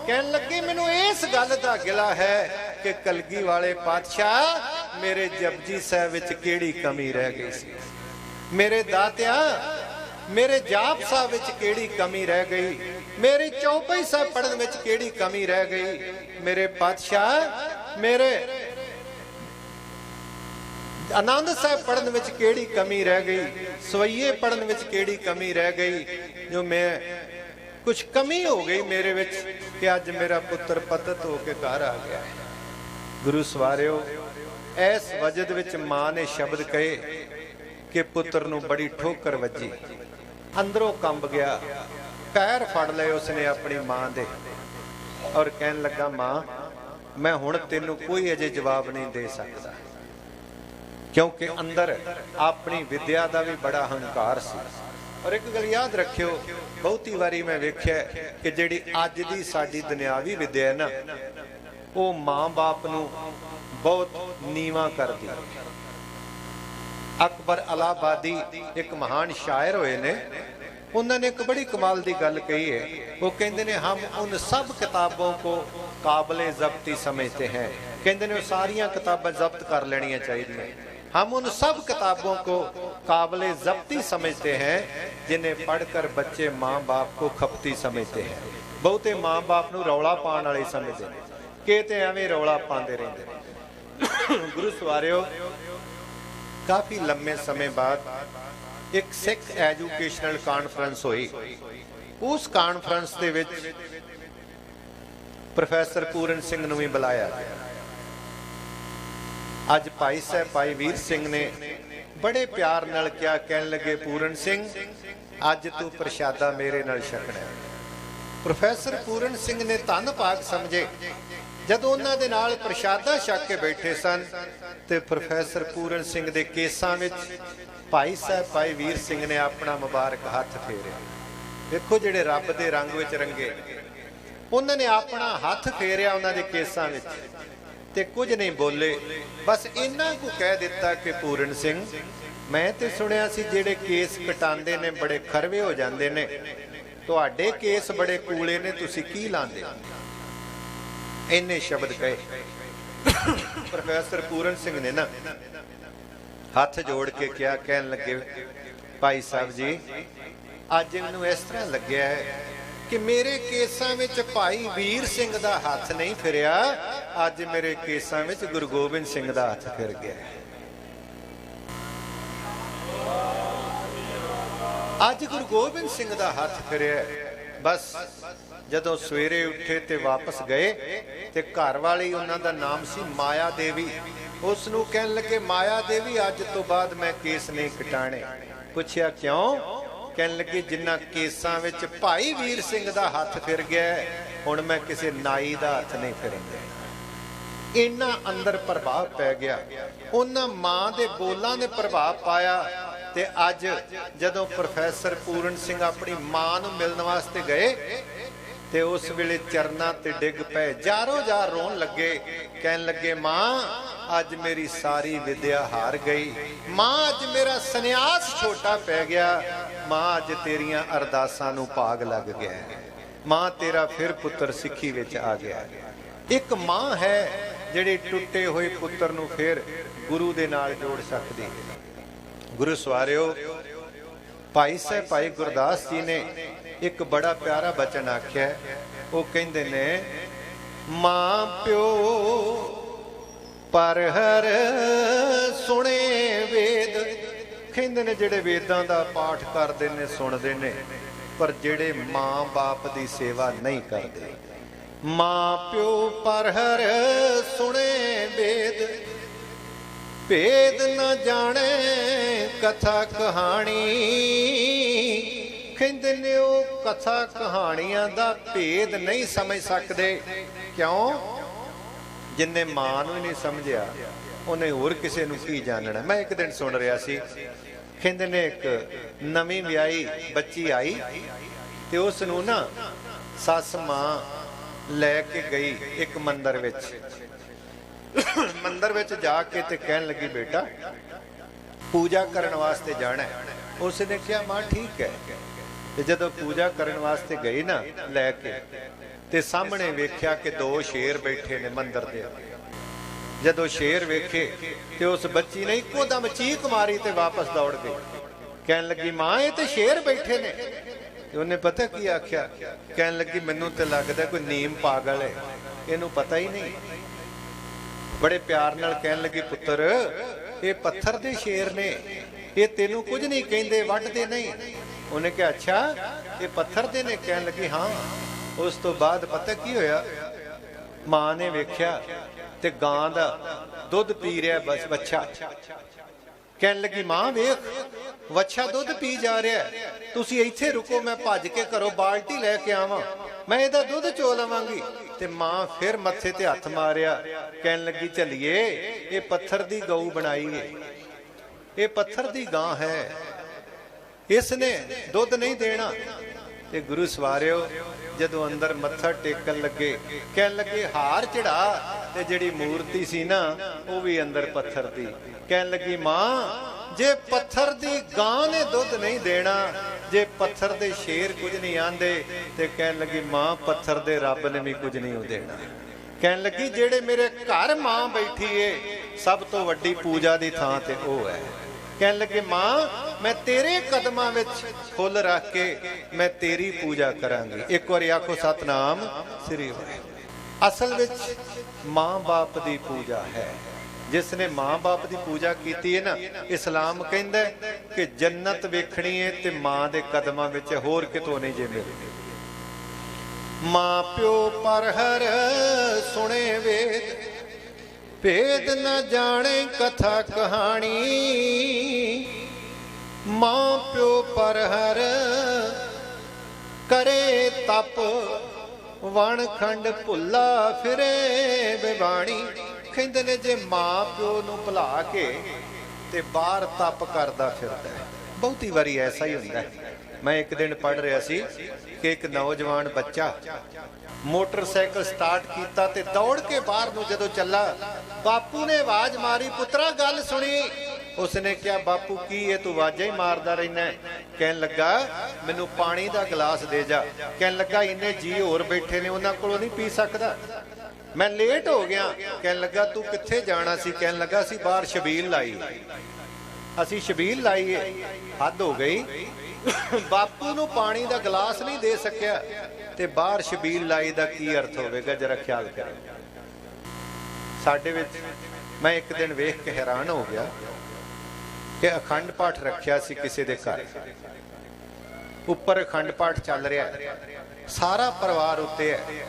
कहन लगी मैनू इस गल दा गिला है कि कलगी वाले पातशाह मेरे जपजी साहब विच केड़ी कमी रह गई सी, मेरे दातिया मेरे जाप साहब विच केड़ी कमी रह गई, मेरी चौपाई साहब पढ़न विच केड़ी कमी रह गई, मेरे पातशाह मेरे आनंद साहब पढ़न विच केड़ी कमी रह गई, सवैये पढ़न विच केड़ी कमी रह गई, जो मैं कुछ कमी हो गई मेरे विच कि अज मेरा पुत्र पतित होके घर आ गया। गुरु सवारियो इस वजद विच मां ने शब्द कहे कि पुत्र नूं बड़ी ठोकर वजी, अंदरों कंब गया, पैर फड़ लए उसने अपनी मां दे और कहन लगा मां मैं हुण तेनू कोई अजे जवाब नहीं दे सकता, क्योंकि अंदर अपनी विद्या का भी बड़ा हंकार सी। और एक गल याद रखियो, बहुती वारी मैं वेख्या कि जिहड़ी अज दी साडी दुनियावी विद्या है ना, वो मां बाप नूं बहुत नीवा करदी। अकबर इलाहाबादी एक महान शायर होए ने, उन्होंने एक बड़ी कमाल की गल कही है। वो कहते हैं हम उन सब किताबों को काबिले जब्ती समझते हैं, कहते हैं सारिया किताबें जब्त कर लेनियां चाहिए। हम उन सब किताबों को काबिले जब्ती समझते हैं जिन्हें पढ़कर बच्चे माँ बाप को खपती समझते हैं। बहुते माँ बाप नूं रौला पाने वाले समझते हैं कि ते एवें रौला पाते रहते। गुरु सवारियो काफ़ी लंबे समय बाद एक सिख एजुकेशनल कॉन्फ्रेंस हुई। उस कॉन्फ्रेंस दे विच प्रोफैसर पूरन सिंह नूं भी बुलाया। अज भाई साहब भाई वीर सिंह ने बड़े प्यार नाल क्या कहन लगे, पूरन सिंह अज तू प्रशादा मेरे नाल छकना। प्रोफैसर पूरन सिंह ने धन भाग समझे जदों उन्हां दे नाल प्रशादा छक के बैठे सन ते प्रोफैसर पूरन सिंह दे केसां विच भाई साहब भाई वीर सिंह ने अपना मुबारक हाथ फेरिया। देखो जिहड़े रब दे रंग विच रंगे, उन्होंने अपना हाथ फेरिया उन्हां दे केसां विच ते कुछ नहीं बोले, बस इन्ना को कह दिता कि पूरन सिंह मैं ते सुनिया सी जिहड़े केस कटांदे ने बड़े खरवे हो जांदे ने, तुहाडे केस बड़े कूले ने, तुसीं की लांदे। इन्ने शब्द कहे। प्रोफैसर पूरन सिंह ने ना हाथ जोड़ के क्या कहन लगे, भाई साहब जी अज मैनूं इस तरह लग्या है कि मेरे केसां विच भाई वीर सिंह दा हाथ नहीं फिरिया, अज मेरे केसां विच गुरु गोबिंद सिंह दा हाथ फिर गया। अज गुरु गोबिंद सिंह दा हाथ फिरिया। बस जदों सवेरे उठे ते वापस गए ते घर वाली उन्हां दा नाम सी माया देवी, उस नूं कहन लगे माया देवी अज तो बाद मैं केस नहीं कटाने। पुछया क्यों? कहन लगे जिन्ना केसां विच भाई वीर सिंह दा हाथ फिर गया, हुण मैं किसी नाई दा हाथ नहीं फिरदा। इन्ना अंदर प्रभाव पै गया, उन्हां मां दे बोलां ने प्रभाव पाया। ते अज जदों प्रोफैसर पूरन सिंह अपनी मां नूं मिलण वास्ते गए ते उस वेले चरना ते डिग पे, जारों जार रोन लगे, कहन लगे मां अज मेरी सारी विद्या हार गई, मां अज मेरा सन्यास छोटा पै गया, मां अज तेरियां अरदासां नूं भाग लग गया। मां तेरा फिर पुत्र सिੱਖੀ ਵਿੱਚ आ गया। एक मां है ਜਿਹੜੀ ਟੁੱਟੇ ਹੋਏ ਪੁੱਤਰ ਨੂੰ ਫਿਰ ਗੁਰੂ ਦੇ ਨਾਲ ਜੋੜ ਸਕਦੀ ਹੈ। ਗੁਰੂ ਸਵਾਰਿਓ, ਭਾਈ ਸਾਹਿਬ ਭਾਈ ਗੁਰਦਾਸ ਜੀ ਨੇ ਇੱਕ ਬੜਾ ਪਿਆਰਾ ਬਚਨ ਆਖਿਆ। ਉਹ ਕਹਿੰਦੇ ਨੇ, ਮਾਂ ਪਿਓ ਪਰ ਹਰ ਸੁਣੇ ਵੇਦ। ਕਹਿੰਦੇ ਨੇ ਜਿਹੜੇ ਵੇਦਾਂ ਦਾ ਪਾਠ ਕਰਦੇ ਨੇ, ਸੁਣਦੇ ਨੇ, ਪਰ ਜਿਹੜੇ ਮਾਂ ਬਾਪ ਦੀ ਸੇਵਾ ਨਹੀਂ ਕਰਦੇ। ਮਾਂ ਪਿਓ ਪਰ ਹਰ ਸੁਣੇ ਵੇਦ, ਭੇਦ ਨਾ ਜਾਣੇ ਕਥਾ ਕਹਾਣੀ। ਕਹਿੰਦੇ ਨੇ ਉਹ ਕਥਾ ਕਹਾਣੀਆਂ ਦਾ ਭੇਦ ਨਹੀਂ ਸਮਝ ਸਕਦੇ। ਕਿਉਂ? ਜਿੰਨੇ ਮਾਂ ਨੂੰ ਹੀ ਨਹੀਂ ਸਮਝਿਆ, ਉਹਨੇ ਹੋਰ ਕਿਸੇ ਨੂੰ ਕੀ ਜਾਣਨਾ। ਮੈਂ ਇੱਕ ਦਿਨ ਸੁਣ ਰਿਹਾ ਸੀ, ਕਹਿੰਦੇ ਨੇ ਇੱਕ ਨਵੀਂ ਵਿਆਹੀ ਬੱਚੀ ਆਈ ਤੇ ਉਸ ਨੂੰ ਨਾ ਸੱਸ ਮਾਂ ਲੈ ਕੇ ਗਈ ਇੱਕ ਮੰਦਰ ਵਿੱਚ। ਮੰਦਰ ਵਿੱਚ ਜਾ ਕੇ ਤੇ ਕਹਿਣ ਲੱਗੀ, ਬੇਟਾ ਪੂਜਾ ਕਰਨ ਵਾਸਤੇ ਜਾਣਾ। ਉਸਨੇ ਕਿਹਾ, ਮਾਂ ਠੀਕ ਹੈ। ਤੇ ਜਦੋਂ ਪੂਜਾ ਕਰਨ ਵਾਸਤੇ ਗਈ ਨਾ ਲੈ ਕੇ, ਤੇ ਸਾਹਮਣੇ ਵੇਖਿਆ ਕਿ ਦੋ ਸ਼ੇਰ ਬੈਠੇ ਨੇ ਮੰਦਰ ਦੇ। ਜਦੋਂ ਸ਼ੇਰ ਵੇਖੇ ਤੇ ਉਸ ਬੱਚੀ ਨੇ ਇੱਕੋ ਦਮ ਚੀਕ ਮਾਰੀ ਤੇ ਵਾਪਸ ਦੌੜ ਗਈ। ਕਹਿਣ ਲੱਗੀ, ਮਾਂ ਇਹ ਤੇ ਸ਼ੇਰ ਬੈਠੇ ਨੇ। ਤੇ ਉਹਨੇ ਪਤਾ ਕੀ ਆਖਿਆ? ਕਹਿਣ ਲੱਗੀ, ਮੈਨੂੰ ਤੇ ਲੱਗਦਾ ਕੋਈ ਨੀਮ ਪਾਗਲ ਹੈ, ਇਹਨੂੰ ਪਤਾ ਹੀ ਨਹੀਂ। ਬੜੇ ਪਿਆਰ ਨਾਲ ਕਹਿਣ ਲੱਗੀ, ਪੁੱਤਰ ਇਹ ਪੱਥਰ ਦੇ ਸ਼ੇਰ ਨੇ, ਇਹ ਤੈਨੂੰ ਕੁਝ ਨਹੀਂ ਕਹਿੰਦੇ, ਵੱਢਦੇ ਨਹੀਂ। ਉਹਨੇ ਕਿਹਾ, ਅੱਛਾ ਇਹ ਪੱਥਰ ਦੇ ਨੇ? ਕਹਿਣ ਲੱਗੀ, ਹਾਂ। ਉਸ ਤੋਂ ਬਾਅਦ ਪਤਾ ਕੀ ਹੋਇਆ? ਮਾਂ ਨੇ ਵੇਖਿਆ ਤੇ ਗਾਂ ਦਾ ਦੁੱਧ ਪੀ ਰਿਹਾ ਬਸ ਬੱਚਾ। ਕਹਿਣ ਲੱਗੀ, ਮਾਂ ਵੇਖ ਵੱਛਾ ਦੁੱਧ ਪੀ ਜਾ ਰਿਹਾ, ਤੁਸੀਂ ਇੱਥੇ ਰੁਕੋ, ਮੈਂ ਭੱਜ ਕੇ ਘਰੋਂ ਬਾਲਟੀ ਲੈ ਕੇ ਆਵਾਂ, ਮੈਂ ਇਹਦਾ ਦੁੱਧ ਚੋ ਲਵਾਂਗੀ। ਤੇ ਮਾਂ ਫਿਰ ਮੱਥੇ ਤੇ ਹੱਥ ਮਾਰਿਆ। ਕਹਿਣ ਲੱਗੀ, ਚੱਲੀਏ, ਇਹ ਪੱਥਰ ਦੀ ਗਊ ਬਣਾਈ ਹੈ, ਇਹ ਪੱਥਰ ਦੀ ਗਾਂ ਹੈ, ਇਸ ਨੇ ਦੁੱਧ ਨਹੀਂ ਦੇਣਾ। ਤੇ ਗੁਰੂ ਸਵਾਰਿਓ, ਜਦੋਂ ਅੰਦਰ ਮੱਥਾ ਟੇਕਣ ਲੱਗੇ, ਕਹਿਣ ਲੱਗੇ, ਹਾਰ ਚੜਾ। ਤੇ ਜਿਹੜੀ ਮੂਰਤੀ ਸੀ ਨਾ ਉਹ ਵੀ ਅੰਦਰ ਪੱਥਰ ਦੀ। ਕਹਿਣ ਲੱਗੀ, ਮਾਂ ਜੇ ਪੱਥਰ ਦੀ ਗਾਂ ਨੇ ਦੁੱਧ ਨਹੀਂ ਦੇਣਾ, ਜੇ ਪੱਥਰ ਦੇ ਸ਼ੇਰ ਕੁਝ ਨਹੀਂ ਆਂਦੇ, ਤੇ ਕਹਿਣ ਲੱਗੀ, ਮਾਂ ਪੱਥਰ ਦੇ ਰੱਬ ਨੇ ਵੀ ਕੁਝ ਨਹੀਂ ਦੇਣਾ। ਕਹਿਣ ਲੱਗੀ, ਜਿਹੜੇ ਮੇਰੇ ਘਰ ਮਾਂ ਬੈਠੀ ਏ, ਸਭ ਤੋਂ ਵੱਡੀ ਪੂਜਾ ਦੀ ਥਾਂ ਤੇ ਉਹ ਹੈ। ਕਹਿਣ ਲੱਗੇ, ਮਾਂ ਮੈਂ ਤੇਰੇ ਕਦਮਾਂ ਵਿੱਚ ਫੁੱਲ ਰੱਖ ਕੇ ਮੈਂ ਤੇਰੀ ਪੂਜਾ ਕਰਾਂਗੀ। ਇੱਕ ਵਾਰੀ ਆਖੋ, ਸਤਨਾਮ ਸ੍ਰੀ ਵਾਹਿਗੁਰੂ। ਅਸਲ ਵਿੱਚ ਮਾਂ ਬਾਪ ਦੀ ਪੂਜਾ ਹੈ। ਜਿਸ ਨੇ ਮਾਂ ਬਾਪ ਦੀ ਪੂਜਾ ਕੀਤੀ ਹੈ ਨਾ, ਇਸਲਾਮ ਕਹਿੰਦਾ ਕਿ ਜੰਨਤ ਵੇਖਣੀ ਹੈ ਤੇ ਮਾਂ ਦੇ ਕਦਮਾਂ ਵਿੱਚ, ਹੋਰ ਕਿਤੋਂ ਨਹੀਂ ਜੇ ਮਿਲਦੀ। ਮਾਂ ਪਿਓ ਪਰ ਹਰ ਸੁਣੇ ਵੇਦ, ਭੇਦ ਨਾ ਜਾਣੇ ਕਥਾ ਕਹਾਣੀ। ਮਾਂ ਪਿਓ ਪਰ ਹਰ ਕਰੇ ਤਪ, ਵਣ ਖੰਡ ਭੁੱਲਾ ਫਿਰੇ ਬਿਬਾਣੀ। ਕਹਿੰਦੇ ਨੇ ਜੇ ਮਾਂ ਪਿਓ ਨੂੰ ਭੁਲਾ ਕੇ ਤੇ ਬਾਹਰ ਤਪ ਕਰਦਾ ਫਿਰਦਾ। ਬਹੁਤੀ ਵਾਰੀ ਐਸਾ ਹੀ ਹੁੰਦਾ। ਮੈਂ ਇੱਕ ਦਿਨ ਪੜ੍ਹ ਰਿਹਾ ਸੀ ਕਿ ਇੱਕ ਨੌਜਵਾਨ ਬੱਚਾ ਮੋਟਰਸਾਈਕਲ ਸਟਾਰਟ ਕੀਤਾ ਤੇ ਦੌੜ ਕੇ ਬਾਹਰ ਨੂੰ ਜਦੋਂ ਚੱਲਾ, ਬਾਪੂ ਨੇ ਆਵਾਜ਼ ਮਾਰੀ, ਪੁੱਤਰਾ ਗੱਲ ਸੁਣੀ। ਉਸਨੇ ਕਿਹਾ, ਬਾਪੂ ਕੀ ਇਹ ਤੂੰ ਆਵਾਜ਼ਾਂ ਹੀ ਮਾਰਦਾ ਰਹਿਣਾ? ਕਹਿਣ ਲੱਗਾ, ਮੈਨੂੰ ਪਾਣੀ ਦਾ ਗਲਾਸ ਦੇ ਜਾ। ਕਹਿਣ ਲੱਗਾ, ਇੰਨੇ ਜੀ ਹੋਰ ਬੈਠੇ ਨੇ, ਉਹਨਾਂ ਕੋਲੋਂ ਨਹੀਂ ਪੀ ਸਕਦਾ, ਮੈਂ ਲੇਟ ਹੋ ਗਿਆ। ਕਹਿਣ ਲੱਗਾ, ਤੂੰ ਕਿੱਥੇ ਜਾਣਾ ਸੀ? ਕਹਿਣ ਲੱਗਾ, ਅਸੀਂ ਬਾਹਰ ਛਬੀਲ ਲਾਈ, ਅਸੀਂ ਛਬੀਲ ਲਾਈ ਏ। ਹੱਦ ਹੋ ਗਈ, ਬਾਪੂ ਨੂੰ ਪਾਣੀ ਦਾ ਗਲਾਸ ਨਹੀਂ ਦੇ ਸਕਿਆ ਤੇ ਬਾਹਰ ਛਬੀਲ ਲਾਈ ਦਾ ਕੀ ਅਰਥ ਹੋਵੇਗਾ? ਜਰਾ ਖਿਆਲ ਕਰੋ। ਸਾਡੇ ਵਿੱਚ ਮੈਂ ਇੱਕ ਦਿਨ ਵੇਖ ਕੇ ਹੈਰਾਨ ਹੋ ਗਿਆ ਕਿ ਅਖੰਡ ਪਾਠ ਰੱਖਿਆ ਸੀ ਕਿਸੇ ਦੇ ਘਰ, ਉੱਪਰ ਅਖੰਡ ਪਾਠ ਚੱਲ ਰਿਹਾ, ਸਾਰਾ ਪਰਿਵਾਰ ਉੱਤੇ ਹੈ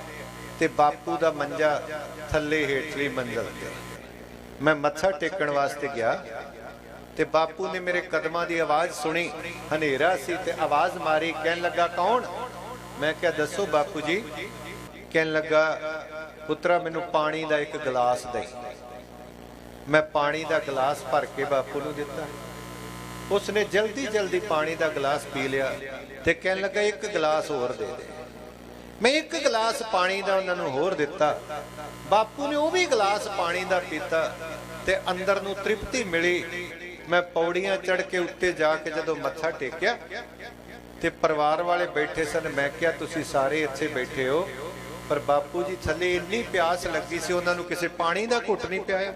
ਤੇ ਬਾਪੂ ਦਾ ਮੰਜਾ ਥੱਲੇ ਹੇਠਲੀ ਮੰਜ਼ਲ ਤੇ। ਮੈਂ ਮੱਥਾ ਟੇਕਣ ਵਾਸਤੇ ਗਿਆ ਤੇ ਬਾਪੂ ਨੇ ਮੇਰੇ ਕਦਮਾਂ ਦੀ ਆਵਾਜ਼ ਸੁਣੀ, ਹਨੇਰਾ ਸੀ ਤੇ ਆਵਾਜ਼ ਮਾਰੀ। ਕਹਿਣ ਲੱਗਾ, ਕੌਣ? ਮੈਂ ਕਿਹਾ, ਦੱਸੋ ਬਾਪੂ ਜੀ। ਕਹਿਣ ਲੱਗਾ, ਪੁੱਤਰਾ ਮੈਨੂੰ ਪਾਣੀ ਦਾ ਇੱਕ ਗਲਾਸ ਦੇ। ਮੈਂ ਪਾਣੀ ਦਾ ਗਲਾਸ ਭਰ ਕੇ ਬਾਪੂ ਨੂੰ ਦਿੱਤਾ। ਉਸਨੇ ਜਲਦੀ ਜਲਦੀ ਪਾਣੀ ਦਾ ਗਲਾਸ ਪੀ ਲਿਆ ਤੇ ਕਹਿਣ ਲੱਗਾ, ਇੱਕ ਗਲਾਸ ਹੋਰ ਦੇ ਦੇ। ਮੈਂ ਇੱਕ ਗਲਾਸ ਪਾਣੀ ਦਾ ਉਹਨਾਂ ਨੂੰ ਹੋਰ ਦਿੱਤਾ। ਬਾਪੂ ਨੇ ਉਹ ਵੀ ਗਲਾਸ ਪਾਣੀ ਦਾ ਪੀਤਾ ਤੇ ਅੰਦਰ ਨੂੰ ਤ੍ਰਿਪਤੀ ਮਿਲੀ। ਮੈਂ ਪੌੜੀਆਂ ਚੜ੍ਹ ਕੇ ਉੱਤੇ ਜਾ ਕੇ ਜਦੋਂ ਮੱਥਾ ਟੇਕਿਆ ਤੇ ਪਰਿਵਾਰ ਵਾਲੇ ਬੈਠੇ ਸਨ। ਮੈਂ ਕਿਹਾ ਤੁਸੀਂ ਸਾਰੇ ਇੱਥੇ ਬੈਠੇ ਹੋ, ਪਰ ਬਾਪੂ ਜੀ ਥੱਲੇ ਇੰਨੀ ਪਿਆਸ ਲੱਗੀ ਸੀ, ਉਹਨਾਂ ਨੂੰ ਕਿਸੇ ਪਾਣੀ ਦਾ ਘੁੱਟ ਨਹੀਂ ਪਿਆਇਆ।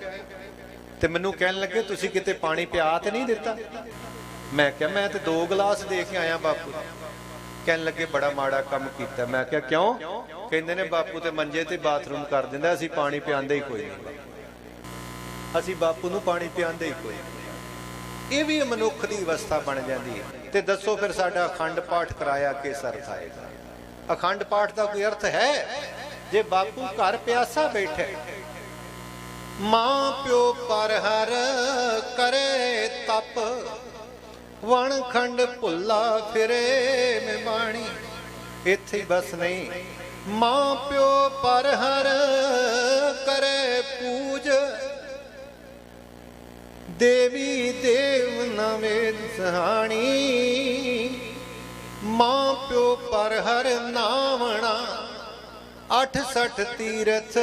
ਤੇ ਮੈਨੂੰ ਕਹਿਣ ਲੱਗੇ ਤੁਸੀਂ ਕਿਤੇ ਪਾਣੀ ਪਿਆ ਤੇ ਨਹੀਂ ਦਿੱਤਾ। ਮੈਂ ਕਿਹਾ ਮੈਂ ਤੇ 2 ਗਲਾਸ ਦੇ ਕੇ ਆਇਆ ਬਾਪੂ। ਕਹਿਣ ਲੱਗੇ ਬੜਾ ਮਾੜਾ ਕੰਮ ਕੀਤਾ। ਮੈਂ ਕਿਹਾ ਕਿਉਂ? ਕਹਿੰਦੇ ਨੇ ਬਾਪੂ ਤੇ ਮੰਜੇ ਤੇ ਬਾਥਰੂਮ ਕਰ ਦਿੰਦਾ, ਅਸੀਂ ਪਾਣੀ ਪਿਆਉਂਦੇ ਹੀ ਕੋਈ ਨਹੀਂ, ਅਸੀਂ ਬਾਪੂ ਨੂੰ ਪਾਣੀ ਪਿਆਉਂਦੇ ਹੀ ਕੋਈ ਨਹੀਂ। ਇਹ ਵੀ ਮਨੁੱਖ ਦੀ ਅਵਸਥਾ ਬਣ ਜਾਂਦੀ ਹੈ। ਤੇ ਦੱਸੋ ਫਿਰ ਸਾਡਾ ਅਖੰਡ ਪਾਠ ਕਰਾਇਆ ਕਿਸ ਅਰਥ ਆਏਗਾ? ਅਖੰਡ ਪਾਠ ਦਾ ਕੋਈ ਅਰਥ ਹੈ ਜੇ ਬਾਪੂ ਘਰ ਪਿਆਸਾ ਬੈਠੇ? ਮਾਂ ਪਿਓ ਪਰ ਹਰ ਕਰੇ ਤਪ, ਵਣ ਖੰਡ ਭੁੱਲਾ ਫਿਰੇ ਮੈਂ ਬਾਣੀ। ਇੱਥੇ ਹੀ ਬਸ ਨਹੀਂ, ਮਾਂ ਪਿਓ ਪਰ ਹਰ ਕਰੇ ਪੂਜ, ਦੇਵੀ ਦੇਵ ਨ ਵੇਦ ਸਹਾਣੀ। ਮਾਂ ਪਿਓ ਪਰ ਹਰ ਨਾਵਣਾ, 68 ਤੀਰਥ